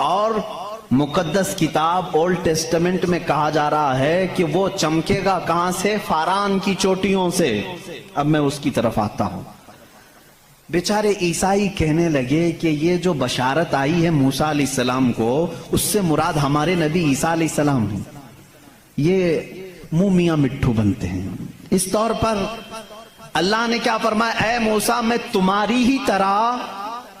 اور مقدس کتاب اولڈ ٹیسٹمنٹ میں کہا جا رہا ہے کہ وہ چمکے گا کہاں سے؟ فاران کی چوٹیوں سے۔ اب میں اس کی طرف آتا ہوں۔ بیچارے عیسائی کہنے لگے کہ یہ جو بشارت آئی ہے موسیٰ علیہ السلام کو، اس سے مراد ہمارے نبی عیسیٰ علیہ السلام ہیں۔ یہ منہ میاں مٹھو بنتے ہیں۔ اس طور پر اللہ نے کیا فرمایا؟ اے موسیٰ میں تمہاری ہی طرح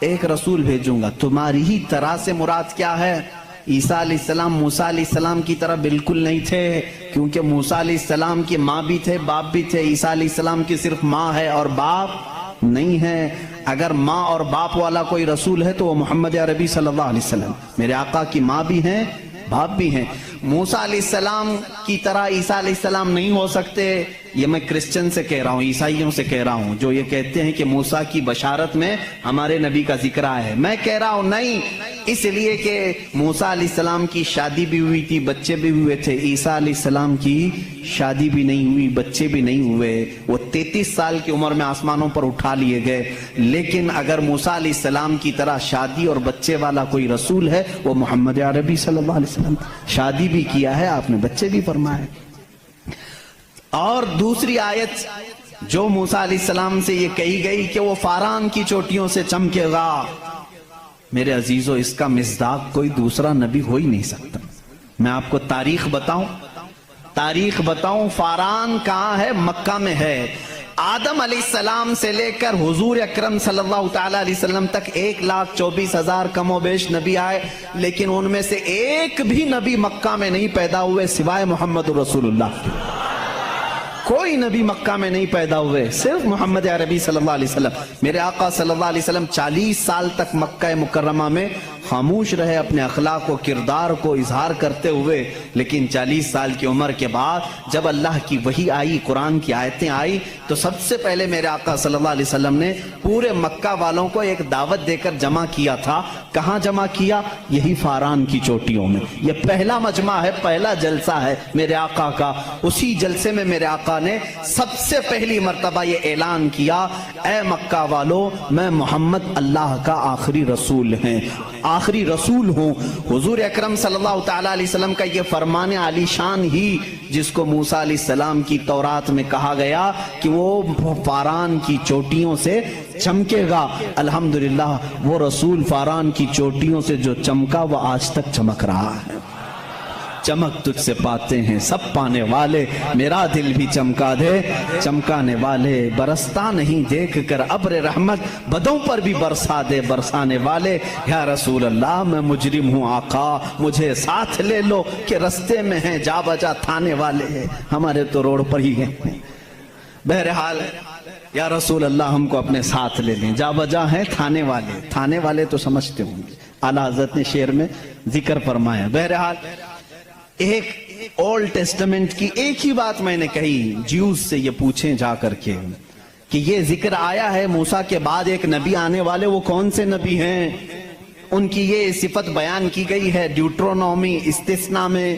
ایک رسول بھیجوں گا۔ تمہاری ہی طرح سے مراد کیا ہے؟ عیسیٰ علیہ السلام موسیٰ علیہ السلام کی طرح بالکل نہیں تھے، کیونکہ موسیٰ علیہ السلام کی ماں بھی تھے، باپ بھی تھے۔ عیسیٰ علیہ السلام کی صرف ماں ہے اور باپ نہیں ہے۔ اگر ماں اور باپ والا کوئی رسول ہے تو وہ محمد عربی صلی اللہ علیہ وسلم، میرے آقا کی ماں بھی ہیں باپ بھی ہیں۔ موسیٰ علیہ السلام کی طرح عیسیٰ علیہ السلام نہیں ہو سکتے۔ یہ میں کرسچن سے کہہ رہا ہوں، عیسائیوں سے کہہ رہا ہوں جو یہ کہتے ہیں کہ موسیٰ کی بشارت میں ہمارے نبی کا ذکر آیا ہے۔ میں کہہ رہا ہوں نہیں، اس لیے کہ موسیٰ علیہ السلام کی شادی بھی ہوئی تھی، بچے بھی ہوئے تھے۔ عیسیٰ علیہ السلام کی شادی بھی نہیں ہوئی، بچے بھی نہیں ہوئے۔ وہ 33 سال کی عمر میں آسمانوں پر اٹھا لیے گئے۔ لیکن اگر موسیٰ علیہ السلام کی طرح شادی اور بچے والا کوئی رسول ہے وہ محمد عربی صلی اللہ علیہ وسلم۔ شادی بھی کیا ہے آپ نے، بچے بھی فرمائے۔ اور دوسری آیت جو موسیٰ علیہ السلام سے یہ کہی گئی کہ وہ فاران کی چوٹیوں سے چمکے گا، میرے عزیزو اس کا مصداق کوئی دوسرا نبی ہو ہی نہیں سکتا۔ میں آپ کو تاریخ بتاؤں، فاران کہاں ہے؟ مکہ میں ہے۔ آدم علیہ السلام سے لے کر حضور اکرم صلی اللہ تعالیٰ علیہ وسلم تک 1,24,000 کم و بیش نبی آئے، لیکن ان میں سے ایک بھی نبی مکہ میں نہیں پیدا ہوئے سوائے محمد رسول اللہ۔ کوئی نبی مکہ میں نہیں پیدا ہوئے، صرف محمد عربی صلی اللہ علیہ وسلم۔ میرے آقا صلی اللہ علیہ وسلم 40 سال تک مکہ مکرمہ میں خاموش رہے، اپنے اخلاق و کردار کو اظہار کرتے ہوئے، لیکن 40 سال کی عمر کے بعد جب اللہ کی وحی آئی، قرآن کی آیتیں آئی، تو سب سے پہلے میرے آقا صلی اللہ علیہ وسلم نے پورے مکہ والوں کو ایک دعوت دے کر جمع کیا تھا۔ کہاں جمع کیا؟ یہی فاران کی چوٹیوں میں۔ یہ پہلا مجمع ہے، پہلا جلسہ ہے میرے آقا کا۔ اسی جلسے میں میرے آقا نے سب سے پہلی مرتبہ یہ اعلان کیا، اے مکہ والو، میں محمد اللہ کا آخری رسول ہوں۔ حضور اکرم صلی اللہ تعالیٰ علیہ وسلم کا یہ فرمان عالی شان ہی، جس کو موسیٰ علیہ السلام کی تورات میں کہا گیا کہ وہ فاران کی چوٹیوں سے چمکے گا، الحمدللہ وہ رسول فاران کی چوٹیوں سے جو چمکا وہ آج تک چمک رہا ہے۔ چمک تجھ سے پاتے ہیں سب پانے والے، میرا دل بھی چمکا دے چمکانے والے، برستا نہیں دیکھ کر ابر رحمت، بدوں پر بھی برسا دے برسانے والے۔ یا رسول اللہ میں مجرم ہوں آقا، مجھے ساتھ لے لو کہ رستے میں ہیں جا بجا تھانے والے، ہمارے تو روڈ پر ہی ہیں۔ بہرحال یا رسول اللہ ہم کو اپنے ساتھ لے لیں، جا بجا ہیں تھانے والے تو سمجھتے ہوں گے، اعلیٰ حضرت نے شعر میں ذکر فرمایا۔ بہرحال ایک اولڈ ٹیسٹمنٹ کی ایک ہی بات میں نے کہی، جیوز سے یہ پوچھیں جا کر کے کہ یہ ذکر آیا ہے موسیٰ کے بعد ایک نبی آنے والے، وہ کون سے نبی ہیں؟ ان کی یہ صفت بیان کی گئی ہے ڈیوٹرونومی استثناء میں،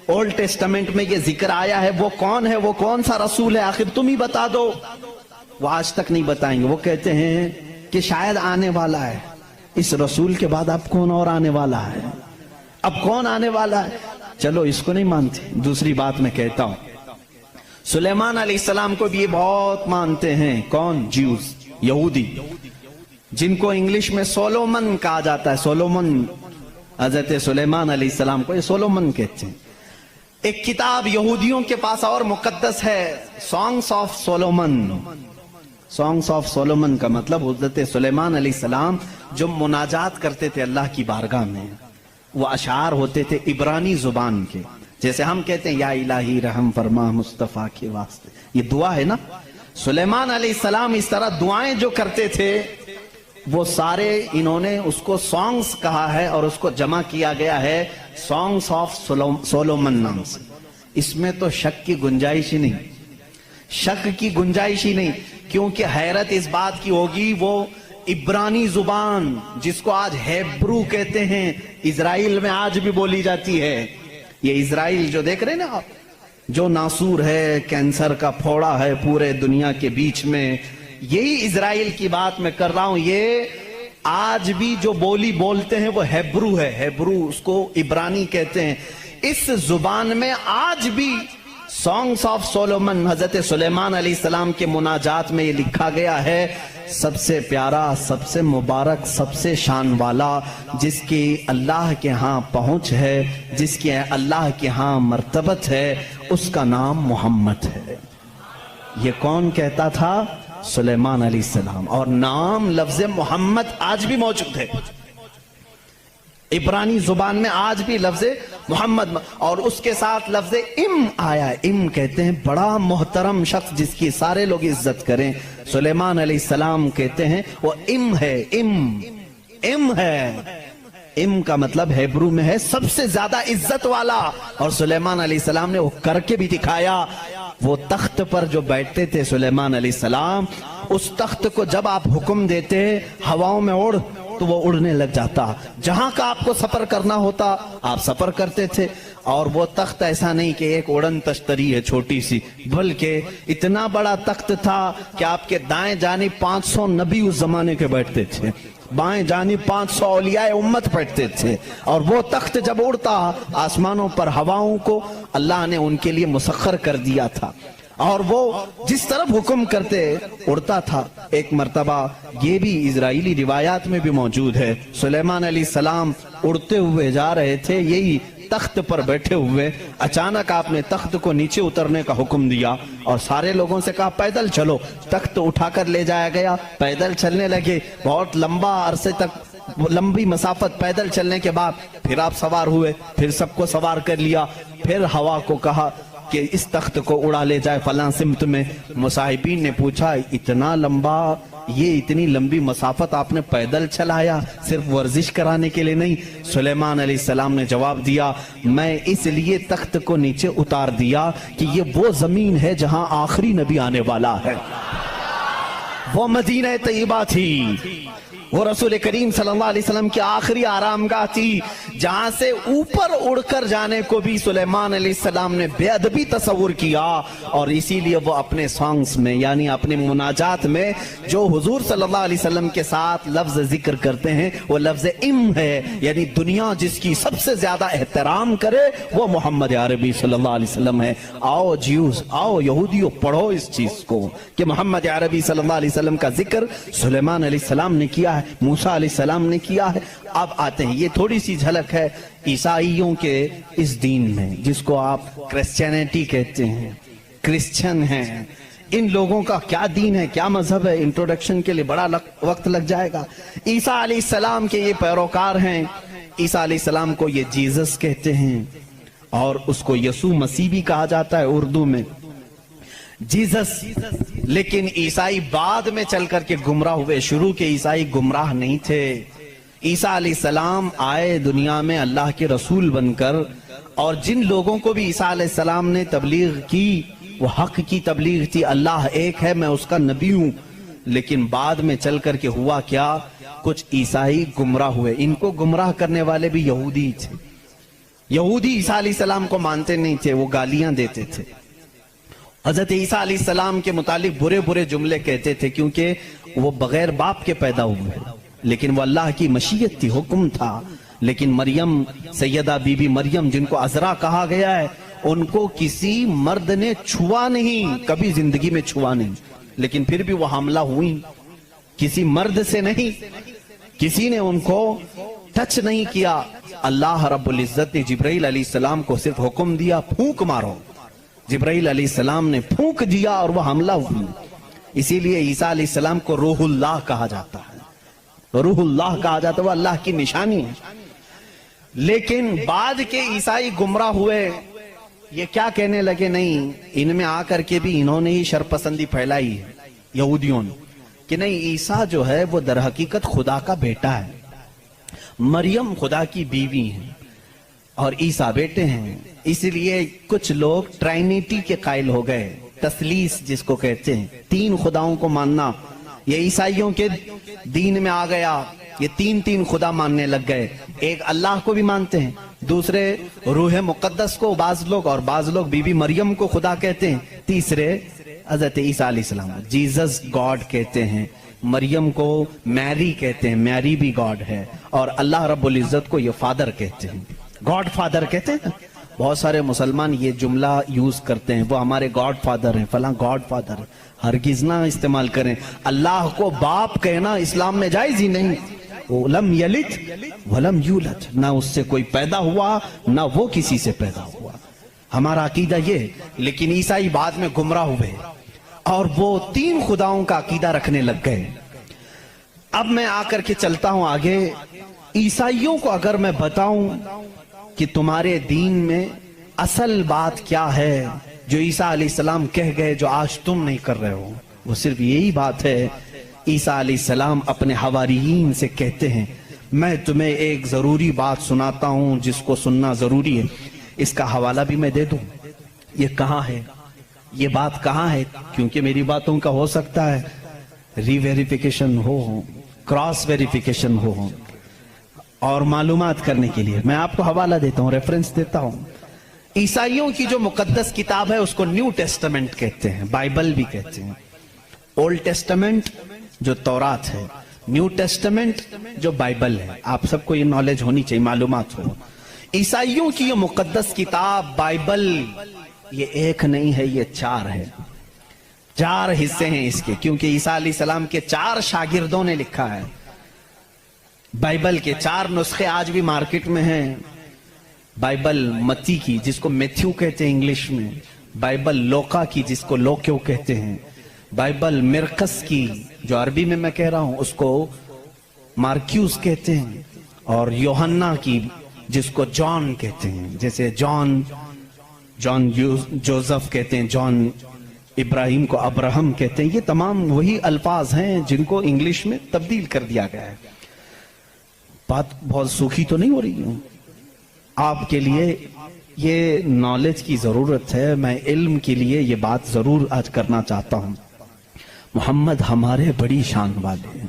اولڈ ٹیسٹمنٹ میں یہ ذکر آیا ہے، وہ کون ہے، وہ کون سا رسول ہے، آخر تم ہی بتا دو۔ وہ آج تک نہیں بتائیں گے، وہ کہتے ہیں کہ شاید آنے والا ہے، اس رسول کے بعد اب کون اور آنے والا ہے، اب کون آنے والا ہے؟ چلو اس کو نہیں مانتے۔ دوسری بات میں کہتا ہوں، سلیمان علیہ السلام کو بھی یہ بہت مانتے ہیں۔ کون؟ جیوز، یہودی، جن کو انگلش میں سولومن کہا جاتا ہے۔ سولومن، حضرت سلیمان علیہ السلام کو یہ سولومن کہتے ہیں۔ ایک کتاب یہودیوں کے پاس اور مقدس ہے، songs of Solomon. Songs of Solomon کا مطلب حضرت سلیمان علیہ السلام جو مناجات کرتے تھے اللہ کی بارگاہ میں، وہ اشعار ہوتے تھے عبرانی زبان کے، جیسے ہم کہتے ہیں یا الہی رحم فرما مصطفیٰ کے واسطے، یہ دعا ہے نا۔ سلیمان علیہ السلام اس طرح دعائیں جو کرتے تھے وہ سارے انہوں نے اس کو سانگز کہا ہے، اور اس کو جمع کیا گیا ہے سانگس آف سولومن نام سے۔ اس میں تو شک کی گنجائش ہی نہیں، شک کی گنجائش ہی نہیں، کیونکہ حیرت اس بات کی ہوگی وہ عبرانی زبان جس کو آج ہیبرو کہتے ہیں، اسرائیل میں آج بھی بولی جاتی ہے۔ یہ اسرائیل جو دیکھ رہے ہیں نا آپ، جو ناسور ہے، کینسر کا پھوڑا ہے پورے دنیا کے بیچ میں، یہی اسرائیل کی بات میں کر رہا ہوں۔ یہ آج بھی جو بولی بولتے ہیں وہ ہیبرو ہے، ہیبرو اس کو عبرانی کہتے ہیں۔ اس زبان میں آج بھی سانگس آف سولومن، حضرت سلیمان علیہ السلام کے مناجات میں یہ لکھا گیا ہے، سب سے پیارا، سب سے مبارک، سب سے شان والا، جس کی اللہ کے ہاں پہنچ ہے، جس کی اللہ کے ہاں مرتبت ہے، اس کا نام محمد ہے۔ یہ کون کہتا تھا؟ سلیمان علیہ السلام۔ اور نام لفظ محمد آج بھی موجود ہے، عبرانی زبان میں آج بھی لفظ محمد، اور اس کے ساتھ لفظ ام آیا ہے۔ ام کہتے ہیں بڑا محترم شخص جس کی سارے لوگ عزت کریں، سلیمان علیہ السلام کہتے ہیں وہ ام ہے، ام ہے۔ ام کا مطلب ہیبرو میں ہے سب سے زیادہ عزت والا، اور سلیمان علیہ السلام نے وہ کر کے بھی دکھایا۔ وہ تخت پر جو بیٹھتے تھے سلیمان علیہ السلام، اس تخت کو جب آپ حکم دیتے ہواؤں میں اڑ تو وہ اڑنے لگ جاتا، جہاں کا آپ کو سفر کرنا ہوتا آپ سفر کرتے تھے۔ اور وہ تخت ایسا نہیں کہ ایک اڑن تشتری ہے چھوٹی سی، بلکہ اتنا بڑا تخت تھا کہ آپ کے دائیں جانب 500 نبی اس زمانے کے بیٹھتے تھے، بائیں جانب 500 اولیاء امت بیٹھتے تھے، اور وہ تخت جب اڑتا آسمانوں پر ہواؤں کو اللہ نے ان کے لیے مسخر کر دیا تھا، اور وہ جس طرف حکم کرتے اڑتا تھا۔ ایک مرتبہ یہ بھی اسرائیلی روایات میں بھی موجود ہے، سلیمان علیہ السلام اڑتے ہوئے جا رہے تھے، یہی تخت پر بیٹھے ہوئے، اچانک آپ نے تخت کو نیچے اترنے کا حکم دیا اور سارے لوگوں سے کہا پیدل چلو۔ تخت اٹھا کر لے جایا گیا، پیدل چلنے لگے، بہت لمبا عرصے تک، لمبی مسافت پیدل چلنے کے بعد پھر آپ سوار ہوئے، پھر سب کو سوار کر لیا، پھر ہوا کو کہا کہ اس تخت کو اڑا لے جائے فلاں سمت میں۔ مصاحبین نے پوچھا اتنا لمبا، یہ اتنی لمبی مسافت آپ نے پیدل چلایا، صرف ورزش کرانے کے لیے نہیں؟ سلیمان علیہ السلام نے جواب دیا میں اس لیے تخت کو نیچے اتار دیا کہ یہ وہ زمین ہے جہاں آخری نبی آنے والا ہے، وہ مدینہ طیبہ تھی، وہ رسول کریم صلی اللہ علیہ وسلم کی آخری آرامگاہ تھی، جہاں سے اوپر اڑ کر جانے کو بھی سلیمان علیہ السلام نے بے ادبی تصور کیا، اور اسی لیے وہ اپنے سانگز میں یعنی اپنے مناجات میں جو حضور صلی اللہ علیہ وسلم کے ساتھ لفظ ذکر کرتے ہیں وہ لفظ ام ہے، یعنی دنیا جس کی سب سے زیادہ احترام کرے وہ محمد عربی صلی اللہ علیہ وسلم ہے۔ آؤ جیوز، آؤ یہودیوں، پڑھو اس چیز کو کہ محمد عربی صلی اللہ علیہ وسلم کا ذکر سلیمان علیہ السلام نے کیا ہے، موسیٰ علیہ السلام نے کیا ہے۔ اب آتے ہیں، یہ تھوڑی سی جھلک ہے عیسائیوں کے اس دین میں جس کو آپ کرسچینٹی کہتے ہیں، کرسچن ہیں، ان لوگوں کا کیا دین ہے، کیا مذہب ہے، انٹروڈکشن کے لیے بڑا وقت لگ جائے گا۔ عیسیٰ علیہ السلام کے یہ پیروکار ہیں، عیسیٰ علیہ السلام کو یہ جیزس کہتے ہیں، اور اس کو یسوع مسیح بھی کہا جاتا ہے اردو میں، جیزس۔ لیکن عیسائی بعد میں چل کر کے گمراہ ہوئے، شروع کے عیسائی گمراہ نہیں تھے۔ عیسیٰ علیہ السلام آئے دنیا میں اللہ کے رسول بن کر، اور جن لوگوں کو بھی عیسیٰ علیہ السلام نے تبلیغ کی وہ حق کی تبلیغ تھی، اللہ ایک ہے، میں اس کا نبی ہوں۔ لیکن بعد میں چل کر کے ہوا کیا، کچھ عیسائی گمراہ ہوئے۔ ان کو گمراہ کرنے والے بھی یہودی تھے، یہودی عیسیٰ علیہ السلام کو مانتے نہیں تھے، وہ گالیاں دیتے تھے، حضرت عیسیٰ علیہ السلام کے متعلق برے برے جملے کہتے تھے، کیونکہ وہ بغیر باپ کے پیدا ہوئے، لیکن وہ اللہ کی مشیت تھی، حکم تھا۔ لیکن مریم، سیدہ بی بی مریم جن کو عذرا کہا گیا ہے، ان کو کسی مرد نے چھوا نہیں، کبھی زندگی میں چھوا نہیں، لیکن پھر بھی وہ حاملہ ہوئی، کسی مرد سے نہیں، کسی نے ان کو ٹچ نہیں کیا۔ اللہ رب العزت نے جبرائیل علیہ السلام کو صرف حکم دیا پھونک مارو، جبرائیل علیہ السلام نے پھونک دیا اور وہ حملہ ہوئی۔ اسی لیے عیسیٰ علیہ السلام کو روح اللہ کہا جاتا ہے، روح اللہ کہا جاتا ہے، وہ اللہ کی نشانی ہے۔ لیکن بعد کے عیسائی گمراہ ہوئے، یہ کیا کہنے لگے، نہیں ان میں آ کر کے بھی انہوں نے ہی شرپسندی پھیلائی ہے یہودیوں نے، کہ نہیں عیسیٰ جو ہے وہ در حقیقت خدا کا بیٹا ہے، مریم خدا کی بیوی ہیں اور عیسیٰ بیٹے ہیں۔ اس لیے کچھ لوگ ٹرائنیٹی کے قائل ہو گئے، تثلیث جس کو کہتے ہیں، تین خداؤں کو ماننا، یہ عیسائیوں کے دین میں آ گیا، یہ تین خدا ماننے لگ گئے۔ ایک اللہ کو بھی مانتے ہیں، دوسرے روح مقدس کو بعض لوگ، اور بعض لوگ بی بی مریم کو خدا کہتے ہیں، تیسرے حضرت عیسیٰ علیہ السلام جیزس گاڈ کہتے ہیں۔ مریم کو میری کہتے ہیں، میری بھی گاڈ ہے، اور اللہ رب العزت کو یہ فادر کہتے ہیں، گاڈ فادر کہتے ہیں۔ بہت سارے مسلمان یہ جملہ یوز کرتے ہیں، وہ ہمارے گاڈ فادر ہیں، فلاں گاڈ فادر ہے، ہرگز نہ استعمال کریں۔ اللہ کو باپ کہنا اسلام میں جائز ہی نہیں۔ لم یلد ولم یولد، نہ اس سے کوئی پیدا ہوا نہ وہ کسی سے پیدا ہوا، ہمارا عقیدہ یہ۔ لیکن عیسائی بعد میں گمراہ ہوئے اور وہ 3 خداؤں کا عقیدہ رکھنے لگ گئے۔ اب میں آ کر کے چلتا ہوں آگے۔ عیسائیوں کو اگر میں بتاؤں کہ تمہارے دین میں اصل بات کیا ہے جو عیسیٰ علیہ السلام کہہ گئے جو آج تم نہیں کر رہے ہو، وہ صرف یہی بات ہے۔ عیسیٰ علیہ السلام اپنے حواریین سے کہتے ہیں میں تمہیں ایک ضروری بات سناتا ہوں جس کو سننا ضروری ہے، اس کا حوالہ بھی میں دے دوں۔ یہ کہاں ہے، یہ بات کہاں ہے؟ کیونکہ میری باتوں کا ہو سکتا ہے ری ویریفیکیشن ہو، کراس ویریفیکیشن ہو، اور معلومات کرنے کے لیے میں آپ کو حوالہ دیتا ہوں، ریفرنس دیتا ہوں۔ عیسائیوں کی جو مقدس کتاب ہے اس کو نیو ٹیسٹمنٹ کہتے ہیں، بائبل بھی کہتے ہیں۔ اولڈ ٹیسٹمنٹ جو تورات ہے، نیو ٹیسٹمنٹ جو بائبل ہے۔ آپ سب کو یہ نالج ہونی چاہیے، معلومات ہو۔ عیسائیوں کی یہ مقدس کتاب بائبل یہ ایک نہیں ہے، یہ 4 ہے، 4 حصے ہیں اس کے، کیونکہ عیسیٰ علیہ السلام کے 4 شاگردوں نے لکھا ہے۔ بائبل کے 4 نسخے آج بھی مارکیٹ میں ہیں۔ بائبل متی کی جس کو میتھیو کہتے ہیں انگلش میں، بائبل لوقا کی جس کو لوکیو کہتے ہیں، بائبل مرقس کی جو عربی میں کہہ رہا ہوں اس کو مارکیوس کہتے ہیں، اور یوحنا کی جس کو جان کہتے ہیں، جیسے جان جوزف کہتے ہیں، جان ابراہیم کو ابراہم کہتے ہیں۔ یہ تمام وہی الفاظ ہیں جن کو انگلش میں تبدیل کر دیا گیا ہے۔ بات بہت سوکھی تو نہیں ہو رہی ہوں، آپ کے لیے یہ نالج کی ضرورت ہے، میں علم کے لیے یہ بات ضرور آج کرنا چاہتا ہوں۔ محمد ہمارے بڑی شان والے ہیں،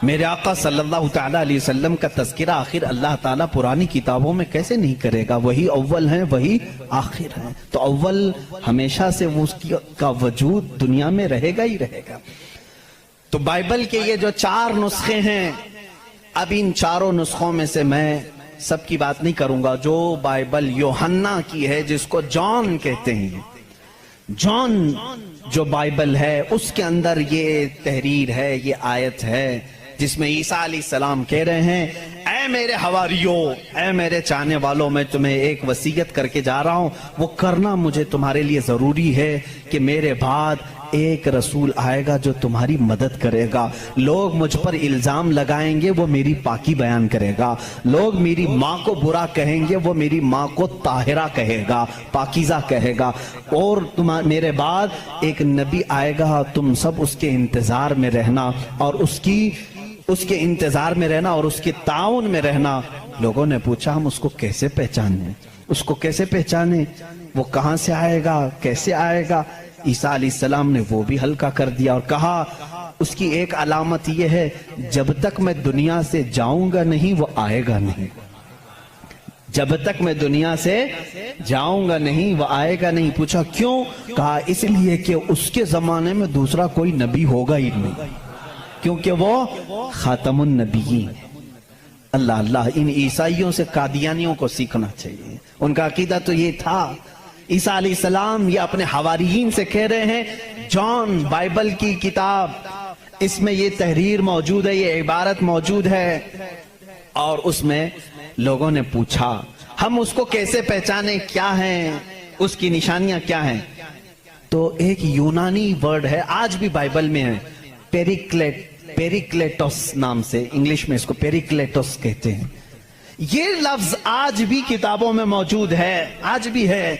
میرے آقا صلی اللہ تعالیٰ علیہ وسلم کا تذکرہ آخر اللہ تعالیٰ پرانی کتابوں میں کیسے نہیں کرے گا؟ وہی اول ہیں، وہی آخر ہیں، تو اول ہمیشہ سے اس کا وجود دنیا میں رہے گا ہی رہے گا۔ تو بائبل کے یہ جو 4 نسخے ہیں، اب ان 4 نسخوں میں سے میں سب کی بات نہیں کروں گا۔ جو بائبل یوحنا کی ہے جس کو جان کہتے ہیں، جان جو بائبل ہے اس کے اندر یہ تحریر ہے، یہ آیت ہے جس میں عیسیٰ علیہ السلام کہہ رہے ہیں اے میرے حواریوں، اے میرے چاہنے والوں، میں تمہیں ایک وصیت کر کے جا رہا ہوں، وہ کرنا مجھے تمہارے لیے ضروری ہے کہ میرے بعد ایک رسول آئے گا جو تمہاری مدد کرے گا۔ لوگ مجھ پر الزام لگائیں گے، وہ میری پاکی بیان کرے گا۔ لوگ میری ماں کو برا کہیں گے، وہ میری ماں کو طاہرہ کہے گا، پاکیزہ کہے گا۔ اور میرے بعد ایک نبی آئے گا، تم سب اس کے انتظار میں رہنا اور اس کے انتظار میں رہنا اور اس کے تعاون میں رہنا۔ لوگوں نے پوچھا ہم اس کو کیسے پہچانیں، اس کو کیسے پہچانیں، وہ کہاں سے آئے گا، کیسے آئے گا؟ عیسیٰ علیہ السلام نے وہ بھی ہلکا کر دیا اور کہا اس کی ایک علامت یہ ہے جب تک میں دنیا سے جاؤں گا نہیں وہ آئے گا نہیں، جب تک میں دنیا سے جاؤں گا نہیں وہ آئے گا نہیں۔ پوچھا کیوں؟ کہا اس لیے کہ اس کے زمانے میں دوسرا کوئی نبی ہوگا ہی نہیں، کیونکہ وہ خاتم النبیین۔ اللہ اللہ، ان عیسائیوں سے قادیانیوں کو سیکھنا چاہیے، ان کا عقیدہ تو یہ تھا۔ عیسیٰ علیہ السلام یہ اپنے حواریین سے کہہ رہے ہیں جان بائبل کی کتاب، اس میں یہ تحریر موجود ہے، یہ عبارت موجود ہے، اور اس میں لوگوں نے پوچھا ہم اس کو کیسے پہچانے، کیا ہیں اس کی نشانیاں کیا ہیں؟ تو ایک یونانی ورڈ ہے، آج بھی بائبل میں ہے، پیریکلیٹوس نام سے، انگلش میں اس کو پیریکلیٹوس کہتے ہیں۔ یہ لفظ آج بھی کتابوں میں موجود ہے، آج بھی ہے،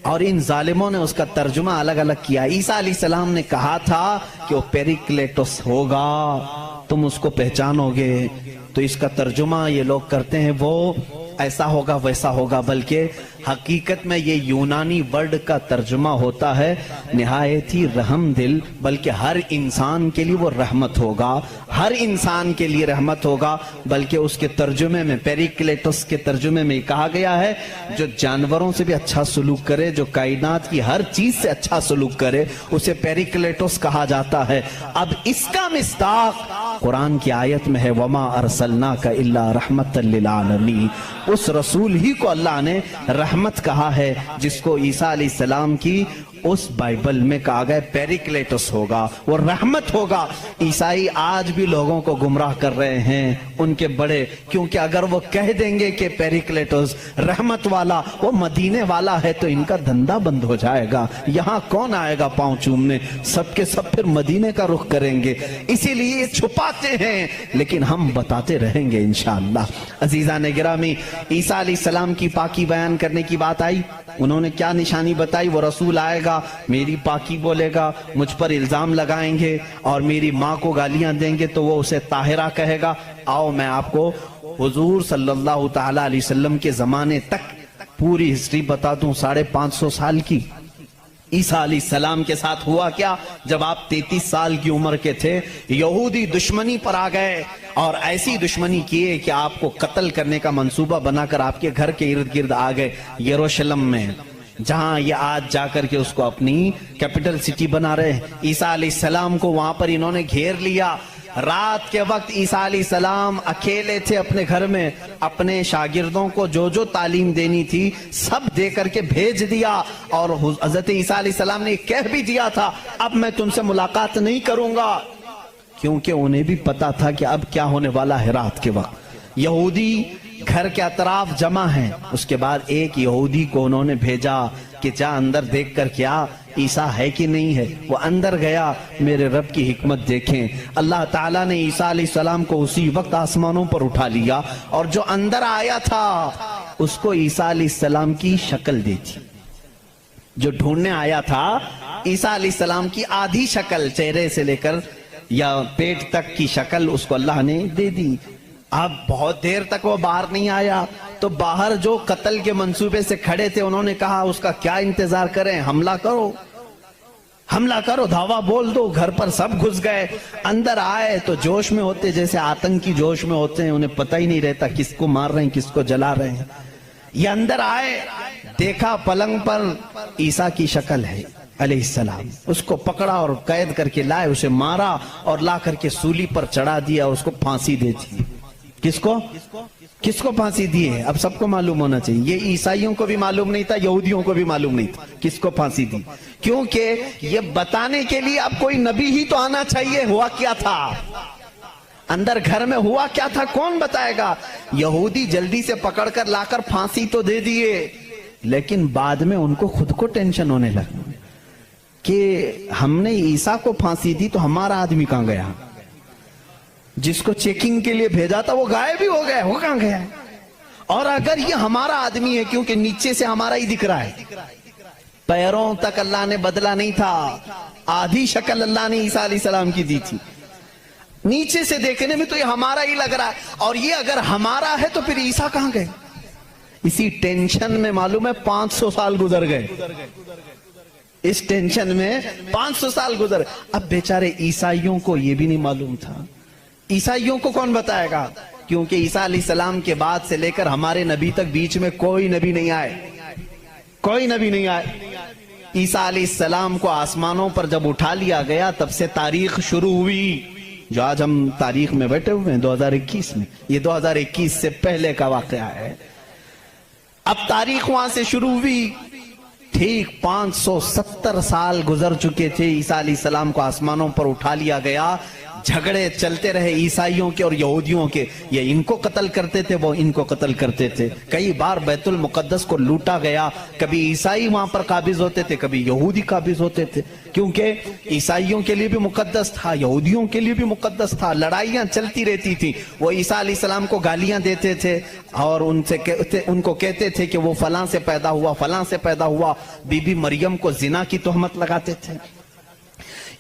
اور ان ظالموں نے اس کا ترجمہ الگ الگ کیا۔ عیسیٰ علیہ السلام نے کہا تھا کہ وہ پیریکلیٹوس ہوگا، تم اس کو پہچانو گے، تو اس کا ترجمہ یہ لوگ کرتے ہیں وہ ایسا ہوگا ویسا ہوگا، بلکہ حقیقت میں یہ یونانی ورڈ کا ترجمہ ہوتا ہے نہایت ہی رحم دل، بلکہ ہر انسان کے لیے وہ رحمت ہوگا، ہر انسان کے لیے رحمت ہوگا۔ بلکہ اس کے ترجمے میں، پیریکلیٹس کے ترجمے میں کہا گیا ہے جو جانوروں سے بھی اچھا سلوک کرے، جو کائنات کی ہر چیز سے اچھا سلوک کرے، اسے پیریکلیٹس کہا جاتا ہے۔ اب اس کا مصداق قرآن کی آیت میں ہے وَمَا أَرْسَلْنَاكَ إِلَّا رَحْمَةً لِّلْعَالَمِينَ۔ اس رسول ہی کو اللہ نے رحمت کہا ہے، جس کو عیسیٰ علیہ السلام کی اس بائبل میں کہا گیا پیریکلیٹس ہوگا، وہ رحمت ہوگا۔ عیسائی آج بھی لوگوں کو گمراہ کر رہے ہیں، ان کے بڑے، کیونکہ اگر وہ کہہ دیں گے کہ پیریکلیٹس رحمت والا وہ مدینے والا ہے تو ان کا دھندا بند ہو جائے گا، یہاں کون آئے گا پاؤں چومنے، سب کے سب پھر مدینے کا رخ کریں گے۔ اسی لیے یہ چھپاتے ہیں، لیکن ہم بتاتے رہیں گے انشاءاللہ۔ عزیزان گرامی، عیسیٰ علیہ السلام کی پاکی بیان کرنے کی بات آئی، انہوں نے کیا نشانی بتائی؟ وہ رسول آئے گا، میری پاکی بولے گا، مجھ پر الزام لگائیں گے اور میری ماں کو گالیاں دیں گے تو وہ اسے طاہرہ کہے گا۔ آؤ میں آپ کو حضور صلی اللہ تعالی علیہ وسلم کے زمانے تک پوری ہسٹری بتا دوں، 550 سال کی۔ عیسیٰ علیہ السلام کے ساتھ ہوا کیا؟ جب آپ 33 سال کی عمر کے تھے، یہودی دشمنی پر آ گئے اور ایسی دشمنی کیے کہ آپ کو قتل کرنے کا منصوبہ بنا کر آپ کے گھر کے ارد گرد آ گئے، یروشلم میں، جہاں یہ آج جا کر کے اس کو اپنی کیپٹل سٹی بنا رہے ہیں۔ عیسیٰ علیہ السلام کو وہاں پر انہوں نے گھیر لیا۔ رات کے وقت عیسیٰ علیہ السلام اکیلے تھے اپنے گھر میں، اپنے شاگردوں کو جو جو تعلیم دینی تھی سب دے کر کے بھیج دیا، اور حضرت عیسیٰ علیہ السلام نے کہہ بھی دیا تھا اب میں تم سے ملاقات نہیں کروں گا، کیونکہ انہیں بھی پتا تھا کہ اب کیا ہونے والا ہے۔ رات کے وقت یہودی گھر کے اطراف جمع ہیں، اس کے بعد ایک یہودی کو انہوں نے بھیجا کہ جا اندر دیکھ کر کیا عیسیٰ ہے کہ نہیں ہے۔ وہ اندر گیا، میرے رب کی حکمت دیکھیں، اللہ تعالیٰ نے عیسیٰ علیہ السلام کو اسی وقت آسمانوں پر اٹھا لیا، اور جو اندر آیا تھا اس کو عیسیٰ علیہ السلام کی شکل دی تھی۔ جو ڈھونڈنے آیا تھا عیسیٰ علیہ السلام کی آدھی شکل، چہرے سے لے کر یا پیٹ تک کی شکل اس کو اللہ نے دے دی۔ اب بہت دیر تک وہ باہر نہیں آیا تو باہر جو قتل کے منصوبے سے کھڑے تھے انہوں نے کہا اس کا کیا انتظار کریں، حملہ کرو، حملہ کرو، دھاوا بول دو۔ گھر پر سب گھس گئے، اندر آئے تو جوش میں ہوتے، جیسے آتنکی جوش میں ہوتے ہیں، انہیں پتہ ہی نہیں رہتا کس کو مار رہے ہیں کس کو جلا رہے ہیں۔ یہ اندر آئے، دیکھا پلنگ پر عیسیٰ کی شکل ہے علیہ السلام، اس کو پکڑا اور قید کر کے لائے، اسے مارا اور لا کر کے سولی پر چڑھا دیا، اس کو پھانسی دے دی۔ کس کو پھانسی دی ہے؟ اب سب کو معلوم ہونا چاہیے، یہ عیسائیوں کو بھی معلوم نہیں تھا، یہودیوں کو بھی معلوم نہیں تھا کس کو پھانسی دی، کیونکہ یہ بتانے کے لیے اب کوئی نبی ہی تو آنا چاہیے ہوا کیا تھا، اندر گھر میں ہوا کیا تھا کون بتائے گا۔ یہودی جلدی سے پکڑ کر لا کر پھانسی تو دے دیے، لیکن بعد میں ان کو خود کو ٹینشن ہونے لگا کہ ہم نے عیسیٰ کو پھانسی دی تو ہمارا آدمی کہاں گیا، جس کو چیکنگ کے لیے بھیجا تھا وہ غائب بھی ہو گیا، وہ کہاں گیا ہے؟ اور اگر یہ ہمارا آدمی ہے، کیونکہ نیچے سے ہمارا ہی دکھ رہا ہے، پیروں تک اللہ نے بدلا نہیں تھا، آدھی شکل اللہ نے عیسیٰ علیہ السلام کی دی تھی، نیچے سے دیکھنے میں تو یہ ہمارا ہی لگ رہا ہے، اور یہ اگر ہمارا ہے تو پھر عیسیٰ کہاں گئے؟ اسی ٹینشن میں معلوم ہے 500 سال گزر گئے، اس ٹینشن میں 500 سال گزر۔ اب بیچارے عیسائیوں کو یہ بھی نہیں معلوم تھا، عیسائیوں کو کون بتائے گا، کیونکہ عیسیٰ علیہ السلام کے بعد سے لے کر ہمارے نبی تک بیچ میں کوئی نبی نہیں آئے، کوئی نبی نہیں آئے۔ عیسیٰ علیہ السلام کو آسمانوں پر جب اٹھا لیا گیا تب سے تاریخ شروع ہوئی، جو آج ہم تاریخ میں بیٹھے ہوئے ہیں 2021 میں، یہ 2021 سے پہلے کا واقعہ ہے۔ اب تاریخ وہاں سے شروع ہوئی، ٹھیک 570 سال گزر چکے تھے، عیسیٰ علیہ السلام کو آسمانوں پر اٹھا لیا گیا، جھگڑے چلتے رہے عیسائیوں کے اور یہودیوں کے، یہ ان کو قتل کرتے تھے وہ ان کو قتل کرتے تھے، کئی بار بیت المقدس کو لوٹا گیا، کبھی عیسائی وہاں پر قابض ہوتے تھے کبھی یہودی قابض ہوتے تھے، کیونکہ عیسائیوں کے لیے بھی مقدس تھا یہودیوں کے لیے بھی مقدس تھا، لڑائیاں چلتی رہتی تھی۔ وہ عیسیٰ علیہ السلام کو گالیاں دیتے تھے اور ان کو کہتے تھے کہ وہ فلاں سے پیدا ہوا فلاں سے پیدا ہوا، بی بی مریم کو زنا کی تہمت لگاتے تھے۔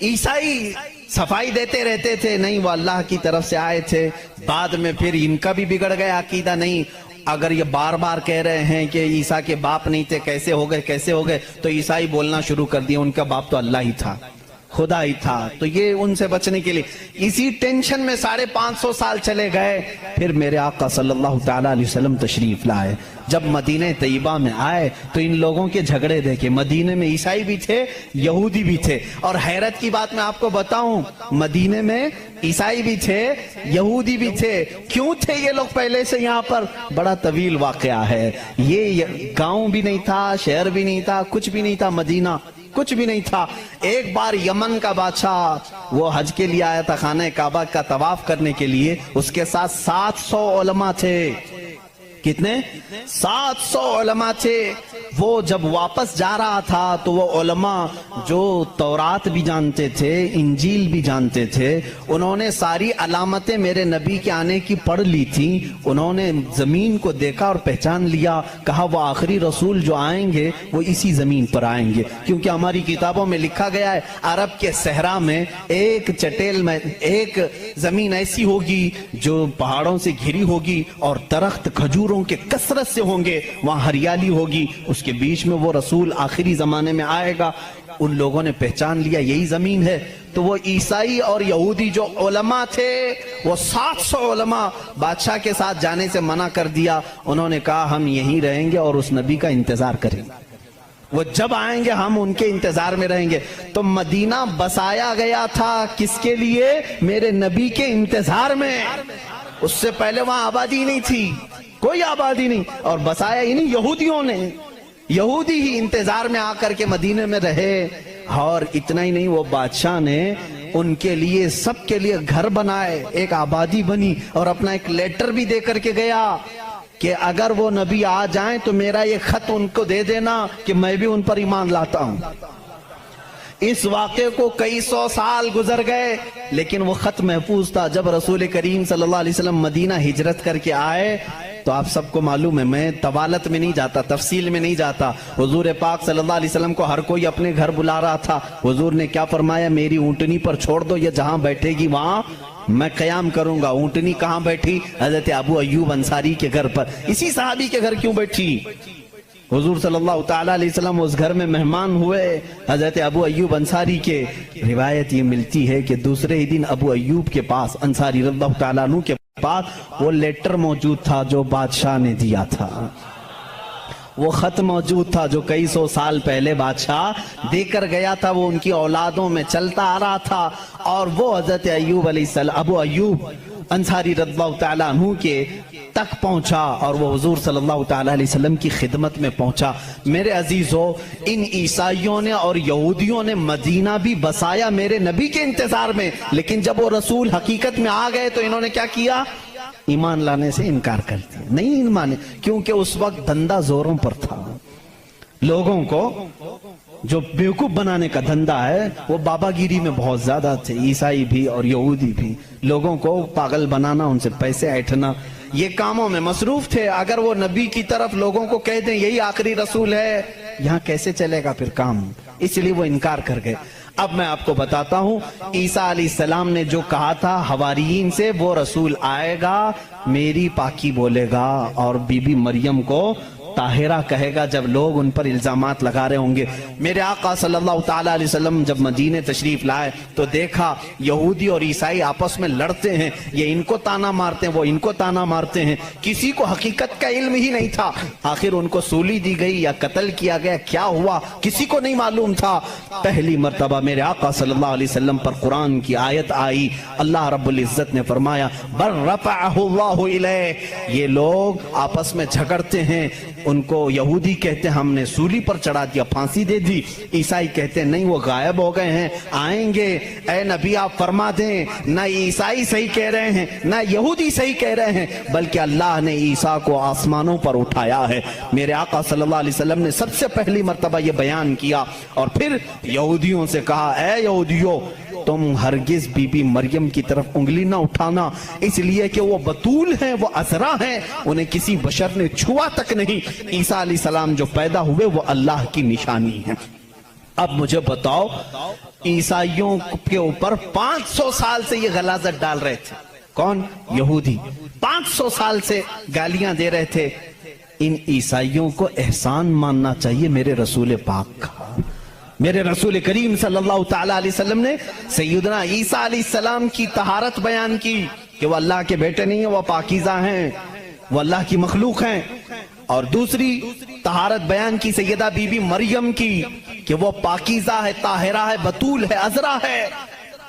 عیسائی صفائی دیتے رہتے تھے، نہیں وہ اللہ کی طرف سے آئے تھے، بعد میں پھر ان کا بھی بگڑ گیا عقیدہ، نہیں اگر یہ بار بار کہہ رہے ہیں کہ عیسیٰ کے باپ نہیں تھے، کیسے ہو گئے، تو عیسائی بولنا شروع کر دیا ان کا باپ تو اللہ ہی تھا، خدا ہی تھا۔ تو یہ ان سے بچنے کے لیے اسی ٹینشن میں 550 سال چلے گئے۔ پھر میرے آقا صلی اللہ تعالی علیہ وسلم تشریف لائے۔ جب مدینہ طیبہ میں آئے تو ان لوگوں کے جھگڑے دیکھے، مدینے میں عیسائی بھی تھے، یہودی بھی تھے، اور حیرت کی بات میں آپ کو بتاؤں، مدینے میں عیسائی بھی تھے، یہودی بھی تھے۔ کیوں تھے یہ لوگ پہلے سے یہاں پر؟ بڑا طویل واقعہ ہے یہ۔ گاؤں بھی نہیں تھا، شہر بھی نہیں تھا، کچھ بھی نہیں تھا، مدینہ کچھ بھی نہیں تھا۔ ایک بار یمن کا بادشاہ وہ حج کے لیے آیا تھا، خانہ کعبہ کا طواف کرنے کے لیے، اس کے ساتھ 700 علماء تھے۔ کتنے؟ 700 علماء تھے۔ وہ جب واپس جا رہا تھا تو وہ علماء جو تورات بھی جانتے تھے، انجیل بھی جانتے تھے، انہوں نے ساری علامتیں میرے نبی کے آنے کی پڑھ لی تھی۔ انہوں نے زمین کو دیکھا اور پہچان لیا، کہا وہ آخری رسول جو آئیں گے وہ اسی زمین پر آئیں گے، کیونکہ ہماری کتابوں میں لکھا گیا ہے عرب کے صحرا میں ایک چٹیل میں ایک زمین ایسی ہوگی جو پہاڑوں سے گھری ہوگی اور درخت کھجوروں کے کثرت سے ہوں گے، وہاں ہریالی ہوگی، اس کے بیچ میں وہ رسول آخری زمانے میں آئے گا۔ ان لوگوں نے پہچان لیا یہی زمین ہے۔ تو وہ عیسائی اور یہودی جو علماء تھے، وہ 700 علماء بادشاہ کے ساتھ جانے سے منع کر دیا۔ انہوں نے کہا ہم یہیں رہیں گے اور اس نبی کا انتظار کریں گے، وہ جب آئیں گے ہم ان کے انتظار میں رہیں گے۔ تو مدینہ بسایا گیا تھا کس کے لیے؟ میرے نبی کے انتظار میں۔ اس سے پہلے وہاں آبادی نہیں تھی، کوئی آبادی نہیں، اور بسایا ہی نہیں، یہودیوں نے، یہودی ہی انتظار میں آ کر کے مدینے میں رہے۔ اور اتنا ہی نہیں، وہ بادشاہ نے ان کے لیے سب کے لیے گھر بنائے، ایک آبادی بنی، اور اپنا ایک لیٹر بھی دے کر کے گیا کہ اگر وہ نبی آ جائیں تو میرا یہ خط ان کو دے دینا کہ میں بھی ان پر ایمان لاتا ہوں۔ اس واقعے کو کئی سو سال گزر گئے لیکن وہ خط محفوظ تھا۔ جب رسول کریم صلی اللہ علیہ وسلم مدینہ ہجرت کر کے آئے تو آپ سب کو معلوم ہے، میں طوالت میں نہیں جاتا، تفصیل میں نہیں جاتا، حضور پاک صلی اللہ علیہ وسلم کو ہر کوئی اپنے گھر بلا رہا تھا۔ حضور نے کیا فرمایا؟ میری اونٹنی پر چھوڑ دو، یہ جہاں بیٹھے گی وہاں میں قیام کروں گا۔ اونٹنی کہاں بیٹھی؟ حضرت ابو ایوب انصاری کے گھر پر۔ اسی صحابی کے گھر کیوں بیٹھی؟ حضور صلی اللہ تعالیٰ علیہ وسلم اس گھر میں مہمان ہوئے حضرت ابو ایوب انصاری کے۔ روایت یہ ملتی ہے کہ دوسرے ہی دن ابو ایوب کے پاس، انصاری رضی اللہ تعالیٰ عنہ کے پاس، وہ لیٹر موجود تھا جو بادشاہ نے دیا تھا، وہ خط موجود تھا جو کئی سو سال پہلے بادشاہ دے کر گیا تھا۔ وہ ان کی اولادوں میں چلتا آ رہا تھا، اور وہ حضرت ایوب علیہ السلام، ابو ایوب انصاری رضی اللہ تعالیٰ عنہ کے تک پہنچا، اور وہ حضور صلی اللہ تعالیٰ علیہ وسلم کی خدمت میں پہنچا۔ میرے عزیزو، ان عیسائیوں نے اور یہودیوں نے مدینہ بھی بسایا میرے نبی کے انتظار میں، لیکن جب وہ رسول حقیقت میں آ گئے تو انہوں نے کیا کیا؟ ایمان لانے سے انکار کر دیا، نہیں مانے، کیونکہ اس وقت دھندا زوروں پر تھا۔ لوگوں کو جو بیوقوف بنانے کا دھندا ہے وہ بابا گیری میں بہت زیادہ تھے، عیسائی بھی اور یہودی بھی۔ لوگوں کو پاگل بنانا، ان سے پیسے ایٹھنا، یہ کاموں میں مصروف تھے۔ اگر وہ نبی کی طرف لوگوں کو کہہ دیں یہی آخری رسول ہے، یہاں کیسے چلے گا پھر کام؟ اس لیے وہ انکار کر گئے۔ اب میں آپ کو بتاتا ہوں عیسیٰ علیہ السلام نے جو کہا تھا حواریین سے، وہ رسول آئے گا، میری پاکی بولے گا، اور بی بی مریم کو طاہرہ کہے گا جب لوگ ان پر الزامات لگا رہے ہوں گے۔ میرے آقا صلی اللہ تعالیٰ علیہ وسلم جب مدینے تشریف لائے تو دیکھا یہودی اور عیسائی آپس میں لڑتے ہیں، یہ ان کو تانا مارتے ہیں، وہ ان کو تانا مارتے ہیں، کسی کو حقیقت کا علم ہی نہیں تھا۔ آخر ان کو سولی دی گئی یا قتل کیا گیا، کیا ہوا کسی کو نہیں معلوم تھا۔ پہلی مرتبہ میرے آقا صلی اللہ علیہ وسلم پر قرآن کی آیت آئی، اللہ رب العزت نے فرمایا بر رفعہ اللہ الیہ۔ یہ لوگ آپس میں جھگڑتے ہیں، ان کو یہودی کہتے ہیں ہم نے سولی پر چڑھا دیا، پھانسی دے دی، عیسائی کہتے ہیں نہیں وہ غائب ہو گئے ہیں، آئیں گے۔ اے نبی آپ فرما دیں، نہ عیسائی صحیح کہہ رہے ہیں نہ یہودی صحیح کہہ رہے ہیں، بلکہ اللہ نے عیسیٰ کو آسمانوں پر اٹھایا ہے۔ میرے آقا صلی اللہ علیہ وسلم نے سب سے پہلی مرتبہ یہ بیان کیا، اور پھر یہودیوں سے کہا اے یہودیوں، تم ہرگز بی بی مریم کی طرف انگلی نہ اٹھانا، اس لیے کہ وہ بتول ہیں، وہ عذرا ہیں، انہیں کسی بشر نے چھوا تک نہیں۔ عیسیٰ علیہ السلام جو پیدا ہوئے وہ اللہ کی نشانی ہے۔ اب مجھے بتاؤ، عیسائیوں کے اوپر 500 سال سے یہ غلاظت ڈال رہے تھے، کون؟ یہودی 500 سال سے گالیاں دے رہے تھے. ان عیسائیوں کو احسان ماننا چاہیے میرے رسول پاک کا. میرے رسول کریم صلی اللہ تعالیٰ علیہ وسلم نے سیدنا عیسیٰ علیہ السلام کی طہارت بیان کی کہ وہ اللہ کے بیٹے نہیں ہیں، وہ پاکیزہ ہیں، وہ اللہ کی مخلوق ہیں. اور دوسری طہارت بیان کی سیدہ بی بی مریم کی کہ وہ پاکیزہ ہے، طاہرہ ہے، بطول ہے، عذرا ہے.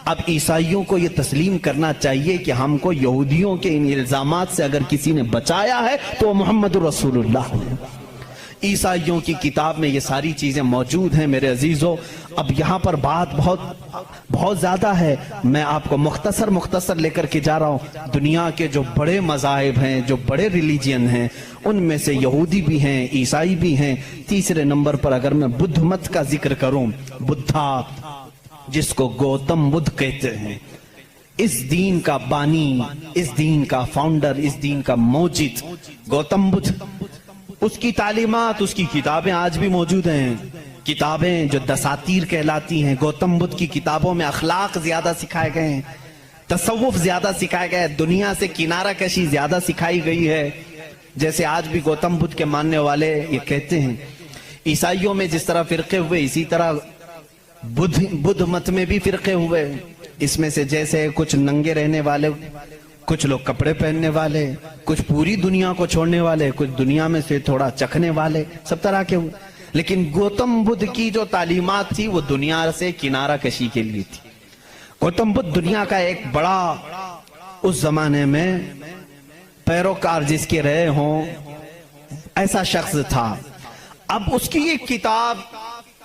اب عیسائیوں کو یہ تسلیم کرنا چاہیے کہ ہم کو یہودیوں کے ان الزامات سے اگر کسی نے بچایا ہے تو وہ محمد رسول اللہ ہے. عیسائیوں کی کتاب میں یہ ساری چیزیں موجود ہیں میرے عزیزوں. اب یہاں پر بات بہت زیادہ ہے، میں آپ کو مختصر لے کر کے جا رہا ہوں. دنیا کے جو بڑے مذاہب ہیں، جو بڑے ریلیجین ہیں، ان میں سے یہودی بھی ہیں، عیسائی بھی ہیں. تیسرے نمبر پر اگر میں بدھ مت کا ذکر کروں، بدھا جس کو گوتم بدھ کہتے ہیں، اس دین کا بانی، اس دین کا فاؤنڈر، اس دین کا موجد گوتم بدھ. اس کی تعلیمات، اس کی کتابیں آج بھی موجود ہیں. کتابیں جو دساتیر کہلاتی ہیں، گوتم بدھ کی کتابوں میں اخلاق زیادہ سکھائے گئے ہیں، تصوف زیادہ سکھائے گئے ہیں، دنیا سے کنارہ کشی زیادہ سکھائی گئی ہے. جیسے آج بھی گوتم بدھ کے ماننے والے یہ کہتے ہیں. عیسائیوں میں جس طرح فرقے ہوئے، اسی طرح بدھ مت میں بھی فرقے ہوئے. اس میں سے جیسے کچھ ننگے رہنے والے، کچھ لوگ کپڑے پہننے والے، کچھ پوری دنیا کو چھوڑنے والے، کچھ دنیا میں سے تھوڑا چکھنے والے، سب طرح کے ہوئے. لیکن گوتم بدھ کی جو تعلیمات تھی وہ دنیا سے کنارہ کشی کے لیے تھی. گوتم بدھ دنیا کا ایک بڑا اس زمانے میں پیروکار جس کے رہے ہوں ایسا شخص تھا. اب اس کی ایک کتاب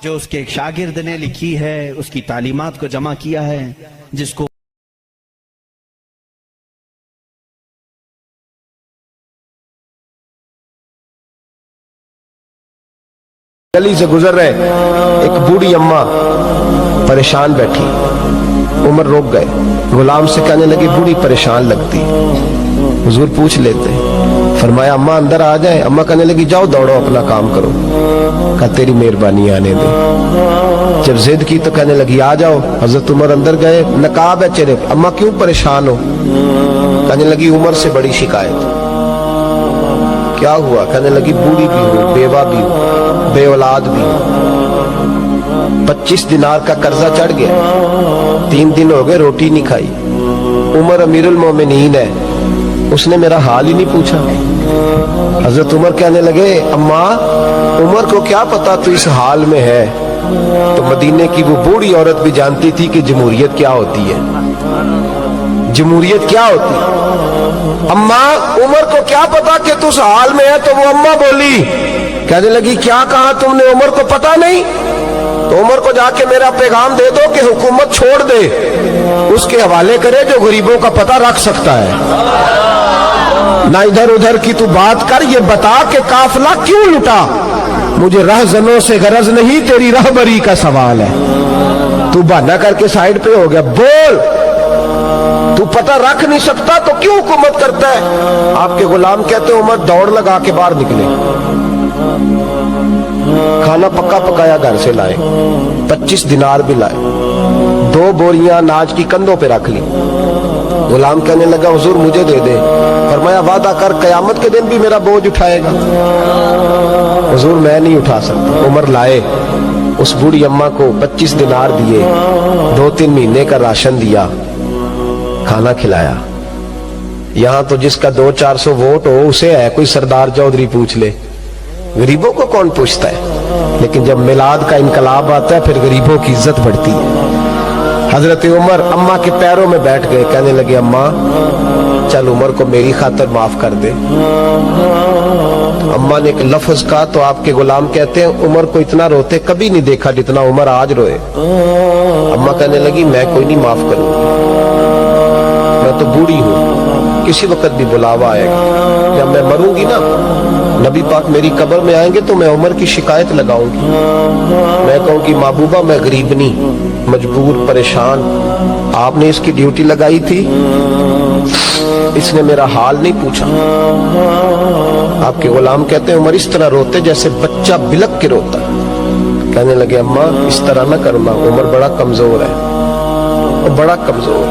جو اس کے ایک شاگرد نے لکھی ہے، اس کی تعلیمات کو جمع کیا ہے، جس کو گلی سے گزر رہے، ایک بوڑھی اماں پریشان بیٹھی. عمر روک گئے، غلام سے کہنے لگی بوڑھی پریشان لگتی. حضور پوچھ لیتے، فرمایا اماں اندر آ جائے. اماں کہنے لگی جاؤ دوڑو اپنا کام کرو. کہا تیری مہربانی آنے دے. جب ضد کی تو کہنے لگی آ جاؤ. حضرت عمر اندر گئے، نقاب ہے چہرے پہ. اماں کیوں پریشان ہو؟ کہنے لگی عمر سے بڑی شکایت. کیا ہوا؟ کہنے لگی بوڑھی بھی ہوں، بیوہ بھی ہوں، بے اولاد بھی ہوں، 25 دینار کا قرضہ چڑھ گیا، 3 دن ہو گئے روٹی نہیں کھائی. عمر امیر المومنین ہے، اس نے میرا حال ہی نہیں پوچھا. حضرت عمر کہنے لگے اماں عمر کو کیا پتا تو اس حال میں ہے. تو مدینے کی وہ بوڑھی عورت بھی جانتی تھی کہ جمہوریت کیا ہوتی ہے. جمہوریت کیا ہوتی ہے؟ اماں عمر کو کیا پتا کہ تو اس حال میں ہے. تو وہ اماں بولی، کہنے لگی کیا کہا تم نے؟ عمر کو پتا نہیں؟ تو عمر کو جا کے میرا پیغام دے دو کہ حکومت چھوڑ دے، اس کے حوالے کرے جو غریبوں کا پتہ رکھ سکتا ہے. نہ ادھر ادھر کی تو بات کر، یہ بتا کہ قافلہ کیوں لٹا. مجھے رہزنوں سے غرض نہیں، تیری رہبری کا سوال ہے. تو بہانہ کر کے سائیڈ پہ ہو گیا. بول، تو پتہ رکھ نہیں سکتا تو کیوں حکومت کرتا ہے؟ آپ کے غلام کہتے عمر دوڑ لگا کے باہر نکلے، کھانا پکا پکایا گھر سے لائے، 25 دینار بھی لائے، 2 بوریاں اناج کی کندھوں پہ رکھ لی. غلام کہنے لگا حضور مجھے دے دے. فرمایا وعدہ کر قیامت کے دن بھی میرا بوجھ اٹھائے گا. حضور میں نہیں اٹھا سکتا. عمر لائے، اس بوڑھی اماں کو 25 دینار دیے، 2-3 مہینے کا راشن دیا، کھانا کھلایا. یہاں تو جس کا 200-400 ووٹ ہو اسے ہے کوئی سردار چودھری پوچھ لے، غریبوں کو کون پوچھتا ہے. لیکن جب میلاد کا انقلاب آتا ہے پھر غریبوں کی عزت بڑھتی ہے. حضرت عمر اماں کے پیروں میں بیٹھ گئے، کہنے لگے اماں چل عمر کو میری خاطر معاف کر دے. اماں نے ایک لفظ کہا تو آپ کے غلام کہتے ہیں عمر کو اتنا روتے کبھی نہیں دیکھا جتنا عمر آج روئے. اماں کہنے لگی میں کوئی نہیں معاف کروں، میں تو بوڑھی ہوں، کسی وقت بھی بلاوا آئے گا. جب میں مروں گی نا، نبی پاک میری قبر میں آئیں گے تو میں عمر کی شکایت لگاؤں گی. میں کہوں گی محبوبہ میں غریبنی، مجبور، پریشان، آپ نے اس کی ڈیوٹی لگائی تھی، اس نے میرا حال نہیں پوچھا. آپ کے غلام کہتے ہیں عمر اس طرح روتے جیسے بچہ بلک کے روتا. کہنے لگے اماں اس طرح نہ کرنا، عمر بڑا کمزور ہے، بڑا کمزور.